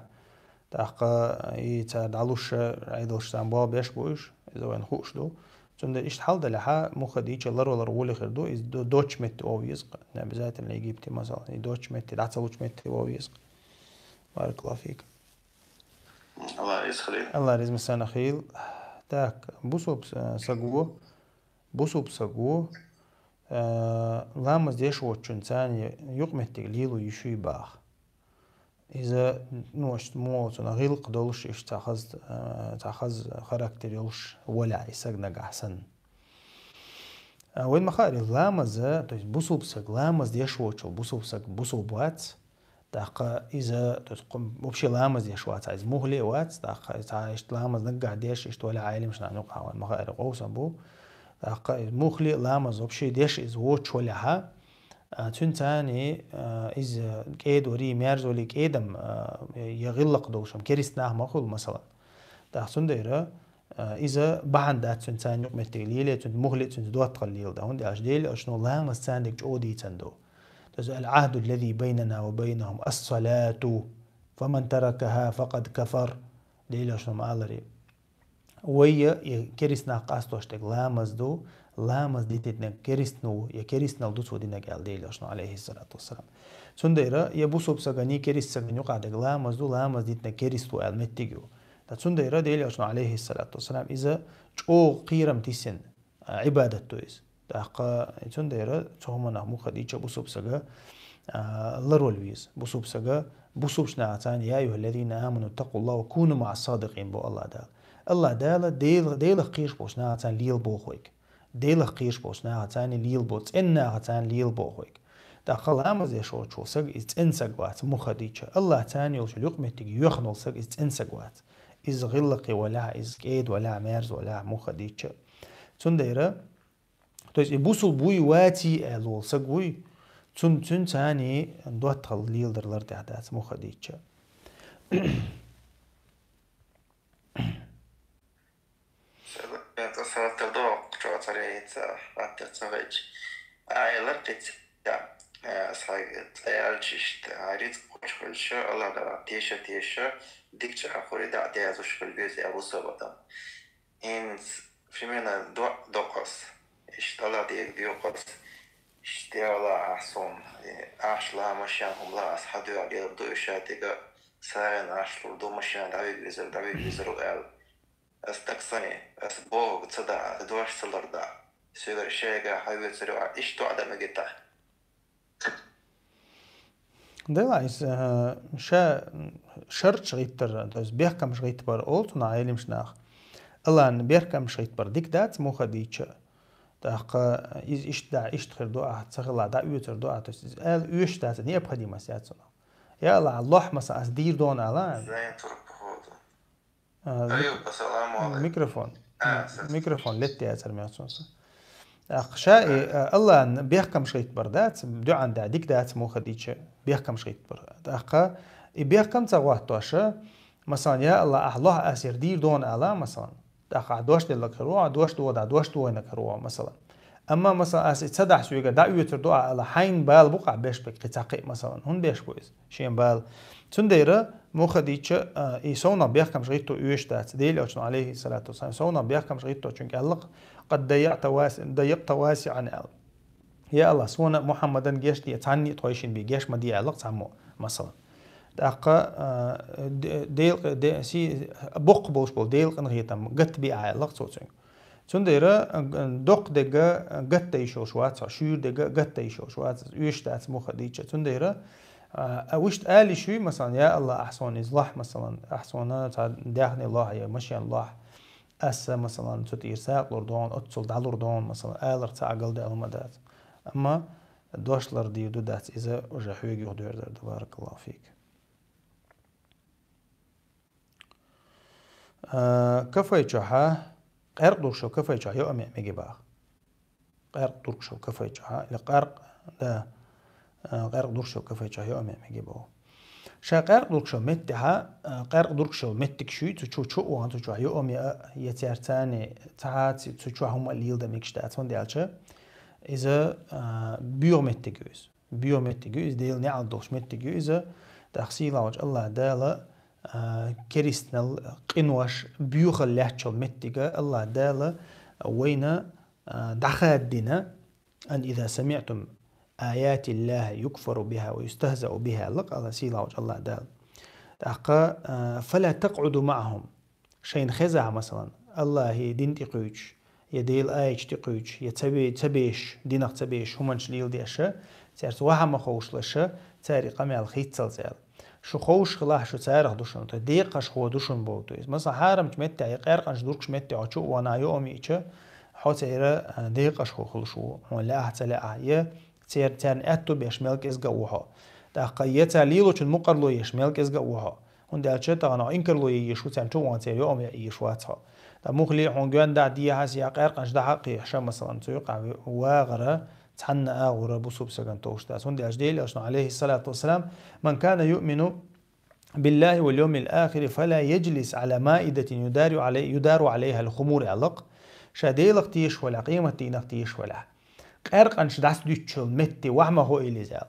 تاقا يتعدلوش عيدلش تنبال بيش بوش إذا وين خوش دو تند إيش حال دلها مخديش لر ولي خردو إز دوتش مت أو يزق بذات اللي جبتي مثلا دوتش مت دعتلوش مت أو يزق بارك الله فيك. الله يسخلي الله يرزق السنة خيل تاك بوسو سقوه بوسو بسقوه لامز ديش وچون ثاني يقمت تقليلو يشوي باخ إذا نوشت موتنا غيلق دولش إيش تاخذ خراكتر يلش ولا يسقنا أحسن وين مخاري لامز تو بوسو بسق لامز ديش وچو بوسو بسق بوسو بوات تاق إذا تقوم وبشي لامز ديش وات عايز مهلي وات تاق تعيش لامز نقع ديش إيش ولا عالم مش نعنوق وين مخاري قوسا بو مخلي لامز وبشي ديش إز ووتش ولها تنتاني إز كيد وري ميرز ولي كيدم يغلق دوشم كريستناه مخول مثلا تحسن ديرة إذا بعد دات تنتاني يقمت تقليلة تنت مخلي تنت دوات قليل ده هون دي أجديل أشنو لامز تاندك جودي تندو تزو العهد الذي بيننا وبينهم الصلاة فمن تركها فقد كفر ديل أشنو مالري ويا كريسنا قاستوشتك لامز دو لامز ديتنا كريسنو يا كريسنا دوتو دينا قال ديلاشنو عليه الصلاة والسلام سنديرا يا بوسو بسغني كريس سغني قاعد لامز دو لامز ديتنا كريستو المتيجو تا سنديرا ديلاشنو عليه الصلاة والسلام إذا جو قيرم تيسن عبادة تويز تاقا سنديرا تهمنا مو خديجة بوسو بسغا لرولويز بوسو بسغا بوسو بشناعتان يا أيها الذين آمنوا اتقوا الله وكونوا مع الصادقين بو الله دال الله دالا ديل قيش بوشنا عتان ليل بوخويك ديل قيش بوشنا عتان ليل بوت إننا عتان ليل بوخويك داخل أمز يشوت شو سق إنسق وات مخديشة الله تاني وش اليقمتك يخنل سق إنسق وات إز غلقي ولا إز كيد ولا ميرز ولا مخديشة تنديرة تويس بوصل بوي واتي ألول سقوي تن تاني دوت ليل درلر تعدات مخديشة صارت الضوء جوات عليه تغيج لقيت صايت عالجشت عريض قوش الله دا تيشا ديكش أخوري دا ديازوش بالبيزي أبو صوبتا إن في منا دوقس اشتلا ديوقس اشتلا أحسن أشلا مشان هم لا أصحابي عليه بدو يشاتيجا سارن أشلو دو مشان داوي بيزر وقال استقصني أسبوع تصدع دوش صلر دا سيغر شيغا حيوي تسريع إيش تو عدم جتا دلايس شرط شغيتر دوز بيحكم شغيت بر أولت نعيلم شناخ الان بيحكم شغيت بر ديك دات مخديتش تاق إز إشت خير دعاء تغلا دا يوتر دعاء تس يوش دات نية بخدي مسياتنا يا الله مثلا أصدير دون على زين ترك بخوض أيوب السلام عليكم ميكروفون لتي أثر مياتونس أخشاء الله بيحكم شغيت بر دات بدو عن دا ديك دات مخديتش بيحكم شغيت بر أخا بيحكم تغوات توشة مثلا يا الله أسير دير دون على مثلا أخا دوش دلك كروع دوش دو نكروع مثلا أما مثلا أسي تصدح سويقا دا يوتر دو على حين بال بقع بيش بك قطاقي مثلا هون بيش بويز شين بال تنديرة مخديتش يسونا بيحكم شغيتو يوش دات ديل أوشن عليه الصلاة والسلام يسونا بيحكم شغيتو چونك ألق قد ضيقت واسعا أل يا الله سونا محمدا جيش دي تعني طويشين بي جيش ما دي ألق تعمو مثلا دقة ديل سي بق بوش بول ديل قنغيتم قت بي ألق صوتين تنديرة دق دقة قت يشو شوات شير دقة قت يشو شوات يوش دات مخديتش تنديرة أوشت آلي شوي مثلا يا الله أحسن إزلاح مثلا أحسن داخل الله يا مشي الله أسا مثلا تطير ساق لردون أتصل دا لردون مثلا آلر تعقل دا المدات أما دوشلر دي دودات إذا وجحويق يغدور در بارك الله فيك كفاي جوحا قرق دورشو كفاي جوحا يو أمي ميجي باخ قرق دورشو كفاي جوحا لقرق دا قرق دورشو كفاي جوحا يو أمي ميجي باخ شا قرق دورشو متها قرق دورشو متك شوي تشو وان تشو يو أمي يتيرتاني تعات تشو هم الليل دا ميكشتات وان ديالشا إذا بيومتجوز ديل نعال دوش متجوز تخسيل وجه الله دالا كريستنال قنوش بيوخل لحشل متجا الله دالا وين دخادنا أن إذا سمعتم آيات الله يكفر بها ويستهزأ بها لق الله سيلا وجه الله دال فلا تقعدوا معهم شين خزع مثلا الله دين تقويش يديل آيش تقويش يتبيش دينق تبيش همانش ليل ديشة تارت وهم خوش لشة تاري قميال خيط تلزيل شو خوش خلاه شو تاريخ دوشن تديقش خو دوشن بوتويز مثلا حارم تمتع يقيرقنش دوركش متع وشو وانا يومي إيشة حوتيرا ديقش خو خلشو ولا أحتلا يه تارن أتو بيشملك إزقوها تاقيتا ليلو چن مقرلو يشملك إزقوها هندال چتا إنكرلو يشو تان تو وان تير يوم يشواتها مخلي حونجوان دا دي هاس يقير قنش دا حقي حشام مثلا تيقع واغرة تحنى آغرة بصوب سكن توشتاس هندي أجديل أشنا عليه الصلاة والسلام من كان يؤمن بالله واليوم الآخر فلا يجلس على مائدة يدار عليها الخمور علق شاديلق تيش ولا قيمة تينق تيش ولا قير قنش داس دوتشل متي وعما هو إليزال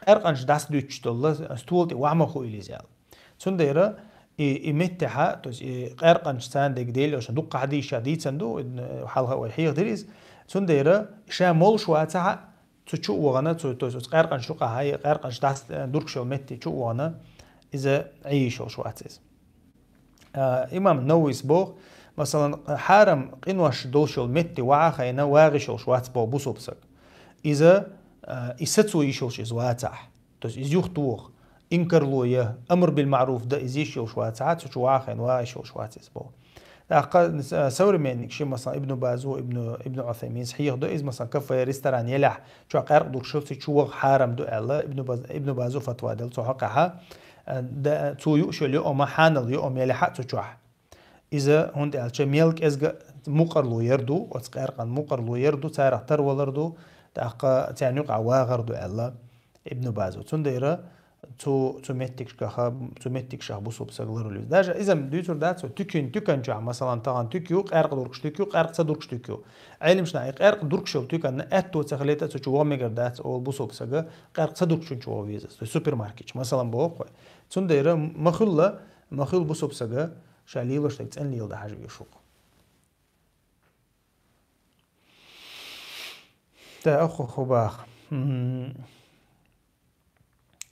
قير قنش داس دوتشل ستولتي وعما هو إليزال سنديرة إمتها توس قرقن ستاندك ديل عشان دق عادي شديد صندوق حلقة وحيق دريس سنديرة شامل شواتها تشو وغنا توس قرقن شقة هاي قرقن شداس درك شو متي شو وغنا إذا عيش أو شواتيز إمام النووي سبوغ مثلا حرم قنوش دوشو متي وعا خينا واغش أو شوات بو بوسوبسك إذا إستسو يشوش زواتح توس إزيوخ توخ إنكرلوية أمر بالمعروف ده إزيش وشوات ساعات شواخن وايش وشوات إسبوع. أقل سوري منك شيء مثلا ابن بازو ابن عثيمين صحيح ده إز مثلا كفى ريستوران يلح شو قارق دور شلتي شو حرام ده الله ابن بازو فتوى ده شو حقها ده شو يؤشل اليوم حانل اليوم يلح تشوح. إذا هند على ميلك إزج مقرلو يردو وتقارقن مقرلو يردو تارق ترولردو تأق تعنيق عواغر ده الله ابن بازو تنديره تو متك شخ بوسوب سغلر لوز داج اذا ديتور دات تكن جا مثلا تاغان تكيو قرق دوركش تكيو قرق صدوركش تكيو علم شنا قرق دوركش تكن اتو تخليتا تو ميجر دات او بوسوب سغ قرق صدوركش تو ويز سوبر ماركت مثلا بو خو تندير مخل بوسوب سغ شاليلوش تكن ليل ده حاجه يشوق تا اخو خباخ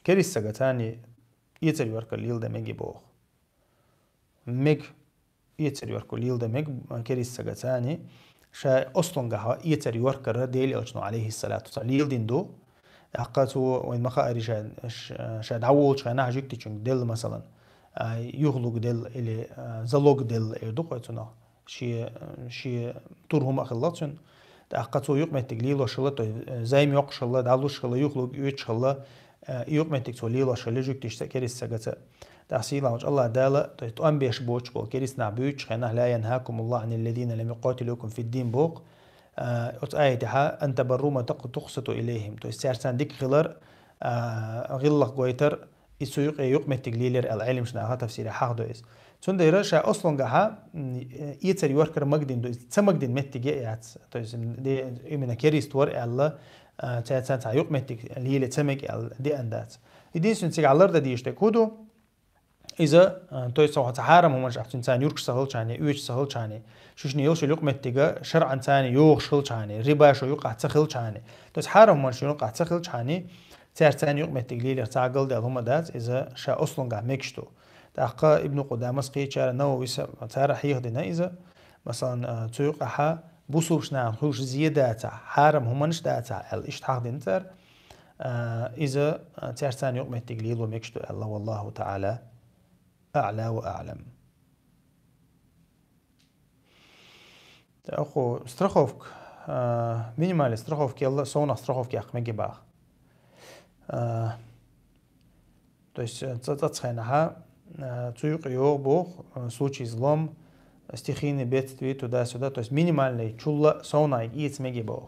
كريس سجتاني يتر يورك ليل ده ميجي بوخ ميج يتر يورك ليل ده ميج كريس سجتاني شا أصلاً جها يتر يورك الرديل أجنو عليه الصلاة والسلام ليل دين دو أقاتو وين مخاري شاد عول شانا عجيكتي شون دل مثلا يخلق دل إلى زلوق دل يدوقتنا شي تورهم أخلاتشن أقاتو يقمت تقليل شلة زي ميق شلة دالو شلة يخلق يوت شلة يقمت تقليل شلة جيكتيش كريس سجت تحصيل عوج الله دالة تأم بيش بوش بول كريس نعبوش خنا لا ينهاكم الله عن الذين لم يقاتلوكم في الدين بوق آيتها أن تبروا ما تقسطوا إليهم تو استعرسان ديك غلر غلق قويتر يسوق يقمت تقليلر العلم شناها تفسير حق دويس تون ديرا شا أصلا جها يتسر يوركر مقدين دويس تمقدين متجيات تو دي من كريس تور الله تاعت يقمت اللي هي تمك دي أندات يدين سنتيج على الأرض دي يشتكودو إذا توي سو حرام هم مش أحسن ثاني يورك سهل ثاني يوش سهل ثاني شوش نيوش يلقمة تيجا شرعا ثاني يوش سهل ثاني ربا شو يقع تسخل ثاني توي حرام هم مش يقع تسخل ثاني تيار ثاني يقمة تقليل تعقل ده هم دات إذا شا أصلا قاع مكشتو تحقق ابن قدامس قي شار نووي تار حيه دنا إذا مثلا تويقع ح بوصوش نعم خوش زيادة حرام هم مش دات الإيش حق دنتر إذا تيار ثاني يقمة تقليل ومكشتو الله والله تعالى أعلى وأعلم. أخو استرخوفك مينيمال استرخوفك يلا صونا استرخوفك يا أخ مجي باخ. تويس تتصخينها تيوق يو بوخ سوتشي زلوم استخيني بيت تويت ودا سودا تويس مينيمال لي تشولا صونا يجيت مجي باخ.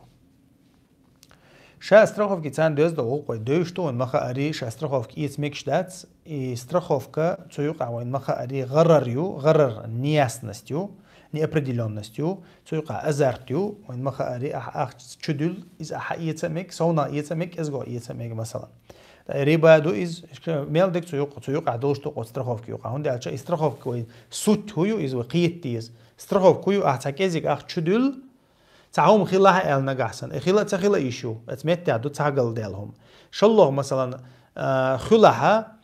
شا استرخوفك تان دوز دو قوي دوشتو ان مخا اري شا استرخوفك يت ميكش دات استرخوفك تيوقع وين مخا اري غرر نياسنستيو ني определенностью تيوقع ازارتيو وين مخا اري اخ تشدل از احيت ميك سونا يتمك ازغو يتمك مثلا ريبا دو از ميلدك تيوقع دوشتو استرخوفك يوقع هوندي الچا استرخوفك وين سوت هو از وقيتيز استرخوفك يو احتكازك اخ تشدل تعاوم خلاها إلنا جحسن خلا تخلا يشو أتمتع دو تعقل ديالهم شالله مثلا خلاها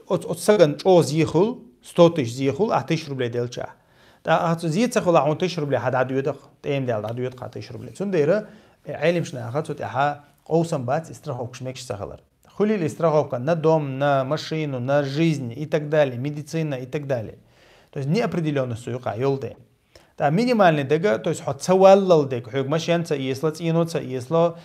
أتسجن أوز يخل ستوتش زيخل أتشرب لي ديل شاه زيت تخلا عون تشرب لي حد عدو يدق تيم ديال عدو يدق تشرب لي تنديره علم شنا أخذت تها أوسم بات استراحوكش ميكش تخلر خلي الاستراحوك نا دوم نا машину نا жизнь и так далее медицина и так далее то есть неопределенность يقع يلدي تا минимальный дега, то есть ход цаваллал дег, хюк машинца если ценоца если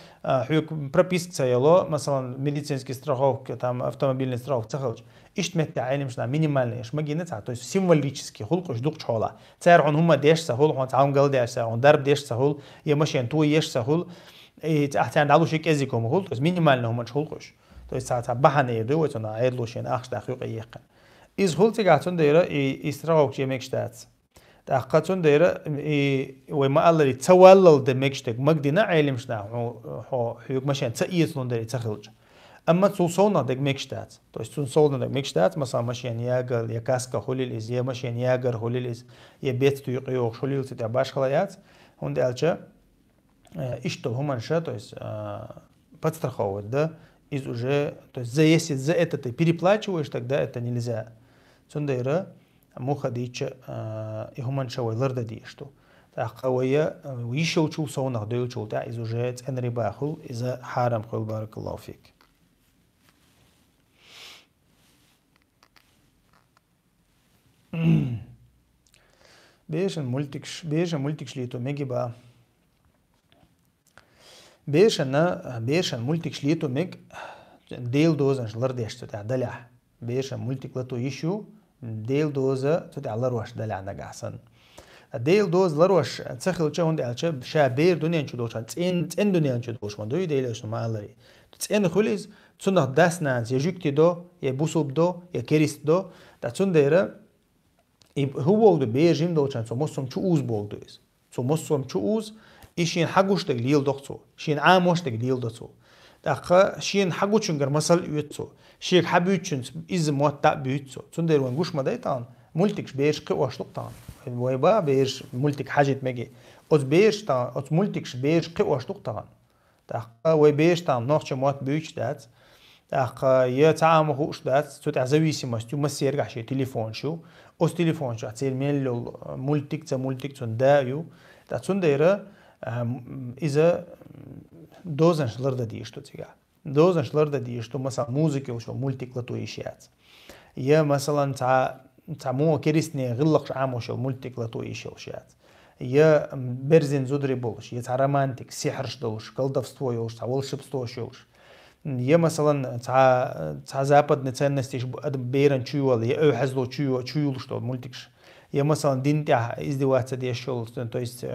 хюк прописка ело, مثلا медицинский страховка, там автомобильный страховка цахалч, ишт мет تعلم شنا минимальный, إيش مجينة то есть символический, хул قش دوق شولا, تعرف عن هم ديش سهول, عن تعاون قل ديش سهول, عن درب ديش سهول, يا ماشين تو يش سهول, تحتاج عدو شيء كذيكم هول, то есть минимальный هم شهول قش, то есть تعرف بحنا يدو وتنا عيدلوشين أخش دقيقة يقن, إز هول تجاتون ديره استراحوك يمكشتات. تأقتون ديره وما الله يتوالل دمكشتك مقدنا علم شنا هو حيوك ماشين تأييتون ديره تخلج أما تصونا دمكشتات تو تصونا دمكشتات مثلا ماشين ياجر يكاسكا خليل يا ماشين ياجر خليل يا بيت تيقيو خليل تتعباش خلايات هون دالشة إشتو هم نشا то есть подстраховывать да из уже то есть если за это ты переплачиваешь тогда это нельзя цундейра موخا ديتش إهمن شوي لرد ديشتو تأقوية ويشو شو صونا ديو شو تا إذا جات أن رباخل إذا حرام خل بارك الله فيك. بيش ملتكش ليتو ميجي با بيش ملتكش ليتو ميج ديل دوزنش لرد يشتو تا دلع بيش ملتك لتو يشو ديل دوزة تدعى لروش دلع نجحسن ديل دوز لروش تسخل شو هندي على شا بير دنيا شو دوش تين دنيا شو دوش ما دوي ديل شو ما لري تين خليز تصنع داسنانس يجيكتي دو يبوسوب دو يكريست دو تتصن ديره هو بولد بير جيم دوشان سو مصم شو أوز بولدويز سو مصم شو أوز إيشين حقوش تقليل دكتو شين عاموش تقليل دكتو دقة شين حقوش نجر مسال يوتسو شيك حبيتشن إز موتة بيوتسو تندر وانجوش مدايتان ملتكش بيرش قواش لقطان ويبا بيرش ملتك حاجة مجي أز بيرش تان أز ملتكش بيرش قواش لقطان دقة ويبيرش تان نوخش موت بيوتش دات دقة يتعامل خوش دات تتع زويسي مستو مسير قحشي تليفون شو أز تليفون شو أتصير ميلو ملتك تندايو دات تندر إذا دوزنش لرد ديشتو تيجا دوزنشلردا ديشتو مثلا موزيكا وشو مولتيك لتو إيشيات يا مثلا تاع مو كريسني غلق عام وشو مولتيك لتو إيشيات يا برزين زودري بولش يا تاع رومانتيك سحرش دولش колдовство يولش تاع волшебство شولش يا مثلا تاع западные ценности بيرن чуйвал يا أوحزلو чуйвал что мультикш يا مثلا دين تاع издеваться دي شول то есть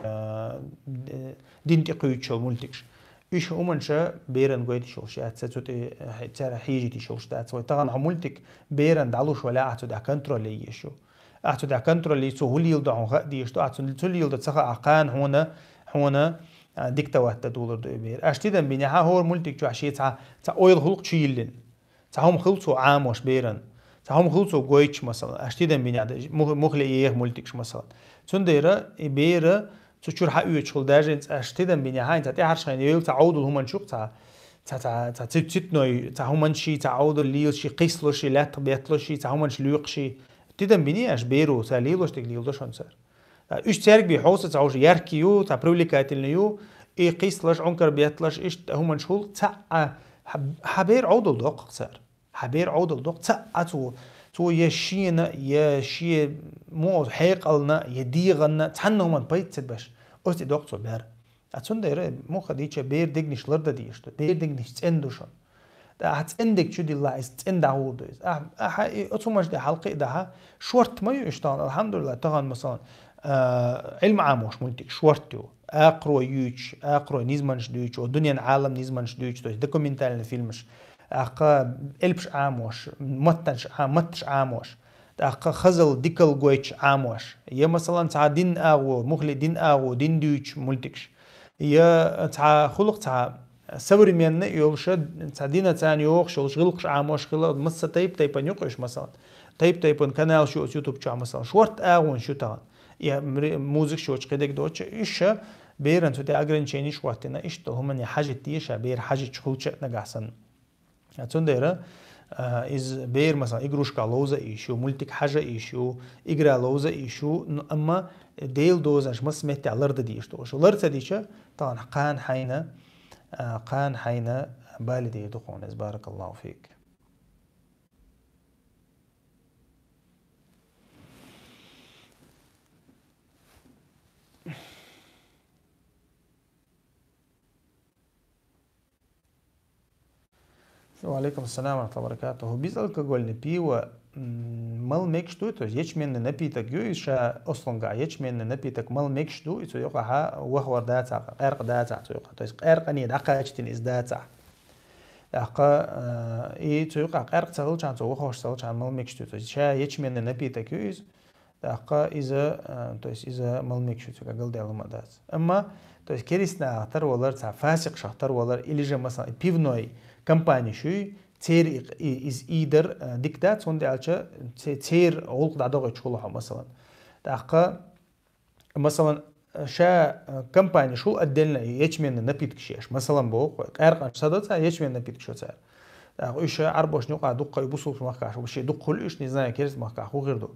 دين تقوي شول مولتикш إيش أمانشا بيرن قوي تشولش أتسوتي ترى حيجي تشولش تأتسوي طبعا عمولتك بيرن دعلوش ولا أعتد على كنترول يشو أعتد على كنترول اللي سو هولي يلدع غادي يشتو أعتد هولي يلدع تسخ عقان هنا ديكتوات تدولر دو بير أشتيدا بينها هو مولتك جو عشية تاع أويل خلق شيلين تاعهم خلصوا عاموش بيرن تاعهم خلصوا قويتش مثلا أشتيدا بينها مخلي إيه مولتكش مثلا تنديرا بيرا تشور حقيقة شغل داجنت أشتدم بينها أنت تعرف يعني يل تعود هم نشوف تاع تتنوي تاع هم شيء تعود اللي شيء قيس شيء لا طبيعة شيء تاع هم ليق شيء تدم بيني أش بيرو ساليل وش تقليل ده شون صار إيش تارك بيحوس تعوج يركيو تاع بروليكات النيو إيه قيس لش عنكر بيطلش إيش هم نشول تاع حبير عود الدق صار حبير عود الدق تاع تو يشي مو حيقلنا يديغنا تحنهم من بيت باش أستي دكتو بير أتون دايره مو خديتش بير ديجنش لرد ديشتو بير ديجنش تندوشون دا هتندك شو دي الله است عود أتومش دي حلقة ده شورت ما يشتغل الحمد لله طبعا مثلا علم عاموش منتج شورتو أقرأ أقرأ نيزمانش دويتش ودنيا العالم نيزمانش دويتش تو دوكيومنتال فيلمش أقا إلبش عاموش متش عاموش أقا خزل ديكل جويتش عاموش يا مثلا تاع دين أغو مخلي دين أغو دين دويتش مولتكش يا تاع خلق تاع سوري مينا يولش تاع دينا تاني يوخش يولش غلقش عاموش خلق مس تايب نيوقش مثلا تايب كانال شو يوتيوب شو مثلا شورت أغون شو تاع يا موزيك شو تقدر دوتش إيش بيرن تو تاع أجرين شواتنا إيش تو هم حاجة تيشة بير حاجة شخوشة نجحسن أتونديرا إز بير مثلا إجروشكا لوزا إيشو مولتك حاجة إيشو إجرا لوزا إيشو أما ديل دوزاش ما سمعت على الأرض ديشتو شو الأرض ديشة طبعا قان حينا بالدي دخون بارك الله فيك وعليكم السلام ورحمة الله وبركاته. بيسألك قولني بيو مال ميكشتو تو يچمن نبيتك يوشا أصلاً يچمن نبيتك مال ميكشتو تو يقع وهو داتا قرق داتا تو يقع تو قرق ني دقة اشتين إز داتا دقة تو يقع قرق تغل شان تو وهوش تغل شان مال ميكشتو تو شا يچمن نبيتك يوز دقة إذا مال ميكشتو كقول ديالو ما دات أما تو كريسنا أختار ولر تاع فاسق شختار ولر إلي جا مثلا بيفنوي компания شوي تير إز إيدر ديكتات سون دالشة تير غلق دعوة شغلها مثلا دقة مثلا شا компания شو أدلنا يجمعنا نبيتك شيء مثلا بوق أرقام صدقة يجمعنا نبيتك شو صار دقة إيش عربوش نقع دقة يبصوا في مخكاش وبشي دق خلوش نزاع كيرز مخكاش وغير دو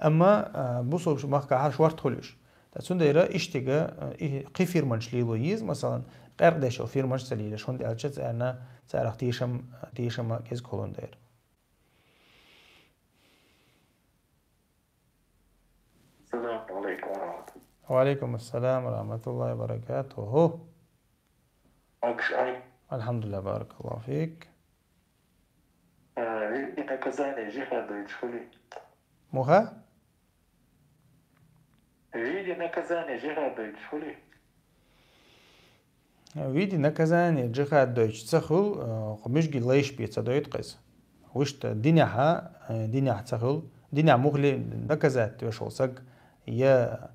أما بصوا في مخكاش شوارت خلوش تسون دايرة إشتجا قفير منش ليلويز مثلا قردش أو فير منش سليل شون دالشة أنا تعرف تيشم كيز كولون داير. السلام عليكم ورحمة الله. وعليكم السلام ورحمة الله وبركاته. الحمد لله بارك الله فيك. إنك كزاني جهاد يدخلي. موها؟ إنك كزاني جهاد يدخلي. ويدي نكزاني جهاد دويتش تسخل قمشجي ليش بيتصدويت قيس وشت دينها تسخل دينها مغلي نكزات وشول سق يا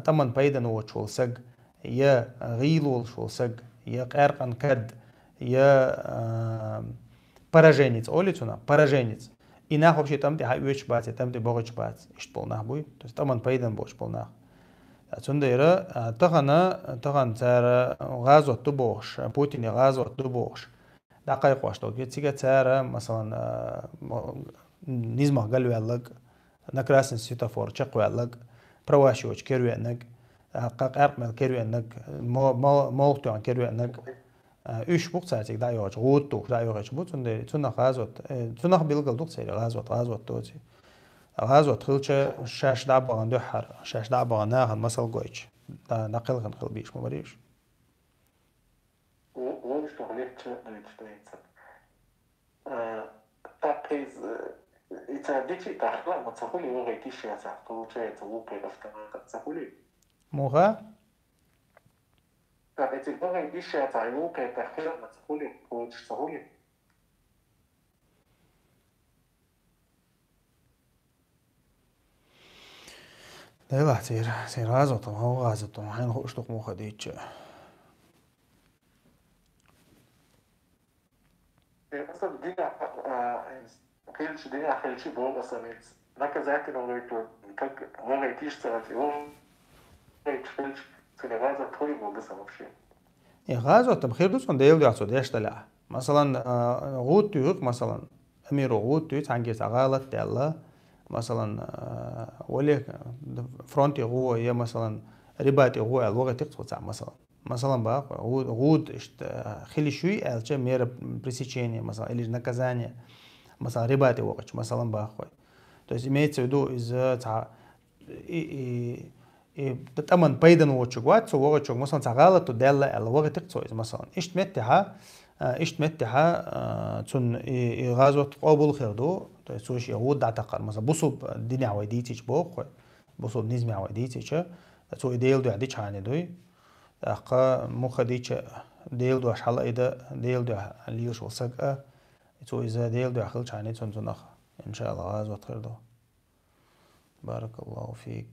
طمان بايدن وشول سق يا غيلول شول سق يا قرقن كد يا пораженец олицуна пораженец и нах вообще там ты хаёч бац там ты богоч бац ишт полнах буй то есть таман пайдан бош полнах ацундайра таган цара газо тубош путин газо тубош дақай қошто гетига цара масалан низма галвеллаг на красный светофор чақвеллаг правашоч керуеннаг қақармел керуеннаг молтуан керуеннаг üç buk saatlik da yok rotu da yok bu tunda gazot tunda bilgal duk seri gazot dozi gazot hılça şaş da bağın döhar şaş da bağın nahan masal goyç da naqil kan biş mabariş o işte halik işte تقيز يتعديك تحقق ما تقولي وغيتي فيها تحقق وتوقع افتراض تقولي موغا تعطيك وغيتي فيها تعوقع تحقق ما تقولي وتشتغلي ده واحد سير غازة هو غازة حين هو اشتق موخا ديتش مثلا دي خيلش دي خيلش بول اصلا نكزاك لو غيتيش تعرفي غيت خيلش في الغازة طوي بول بس вообще غازة بخير دوسون ديل دي عصو ديش تلا مثلا غوت تيوك مثلا اميرو غوت تيوك عنجي غالط ديلا مثلا ولي فرونتي هو هي مثلا رباطي هو الوقت تقطع مثلا بقى غود خلي شوي الچه مير пресечение مثلا или наказание مثلا رباطي وقت مثلا بقى то есть имеется в виду из-за تتأمن بيدن وچوات سو وقت مثلا غلط دل الوقت تقطع مثلا اشت متها تون غازوت قبول خيردو то есть سوش يهود دعتقر مثلا بوصب الدنيا عويديتيش بوق بوصب نزمي عويديتيش سو يديل دو عديش عاني دوي أقا مخديش ديل دو حلا إذا ديل دو ليوش وسقة سو إذا ديل دو حلش عاني تون أخ إن شاء الله غازوت خيردو بارك الله فيك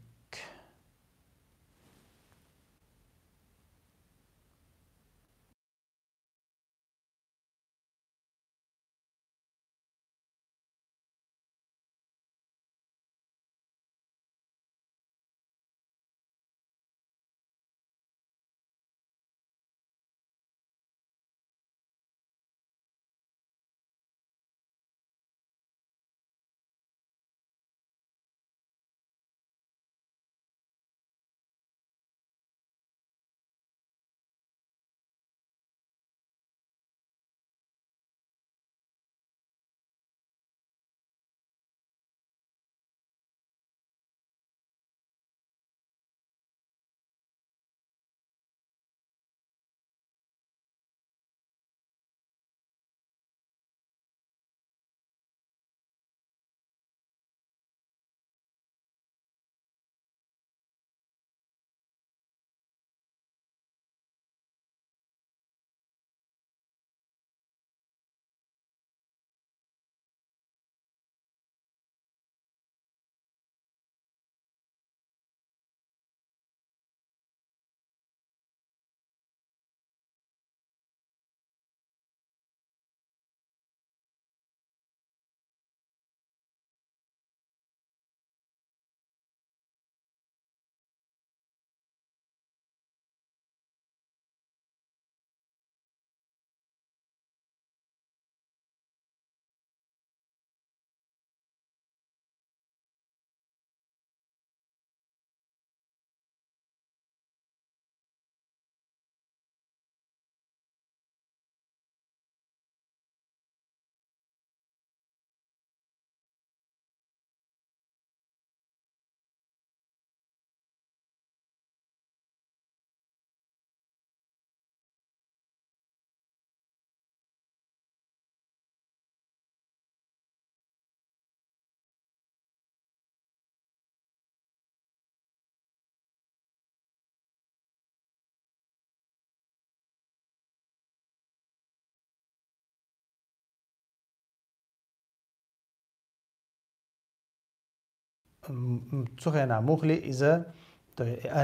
تسخنا مخلي إذا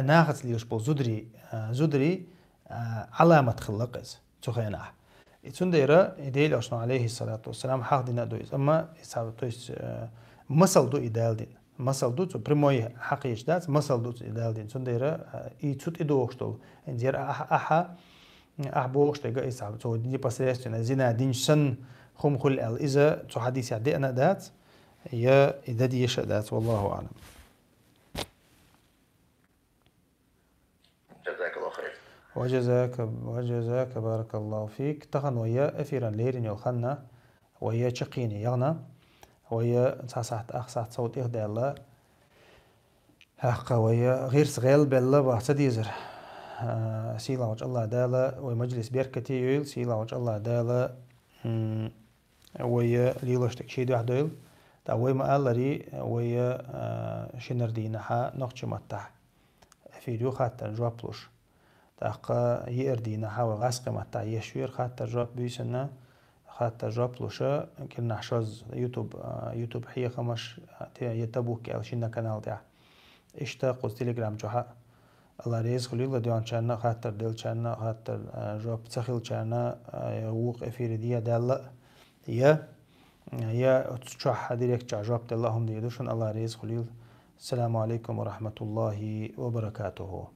ناخذ ليش بو زدري علامة خلقز تسخنا تنديرا يديل أشنا عليه الصلاة والسلام حق دينا دويز أما تويس مسل دو إدال دين مسل دو تو بريموي حق يجدات مسل دو إدال دين تنديرا يتسوت إدوشتول إندير أحا أحبوش تيجا إسحاب تو دي بسرعة زنا دين سن خم خل إذا تو حديث عدي أنا دات يا إذا دي يشهدات والله أعلم. جزاك الله خير. وجزاك بارك الله فيك. تخن ويا أثيرا ليرين يلخنا ويا شقيني يغنى ويا ساعات أخسات صوت إخدى الله حقا ويا غير صغير بالله بحسديزر سيلا وجه الله دالا ومجلس بيركتي يويل سيلا وجه الله دالا ويا ليلوشتك شيد واحد تا وي ما قال لي ويا شنر دينا ها نقش متاح فيديو خاطر جوابلوش تاقا يردينا ها وغاسق متاح يشوير خاطر جواب بيسنا خاطر جوابلوشا كنا حشوز يوتيوب حي خمش يتبوك على شنا قناه تاع اشتاق تليجرام جوها الله ريز خليل ديان چانا خاطر دل چانا خاطر جواب تسخيل چانا ووق افيردية دالة يا تشوح ديريك جواب دلهم ديدوشن الله ريز خليل. السلام عليكم ورحمة الله وبركاته.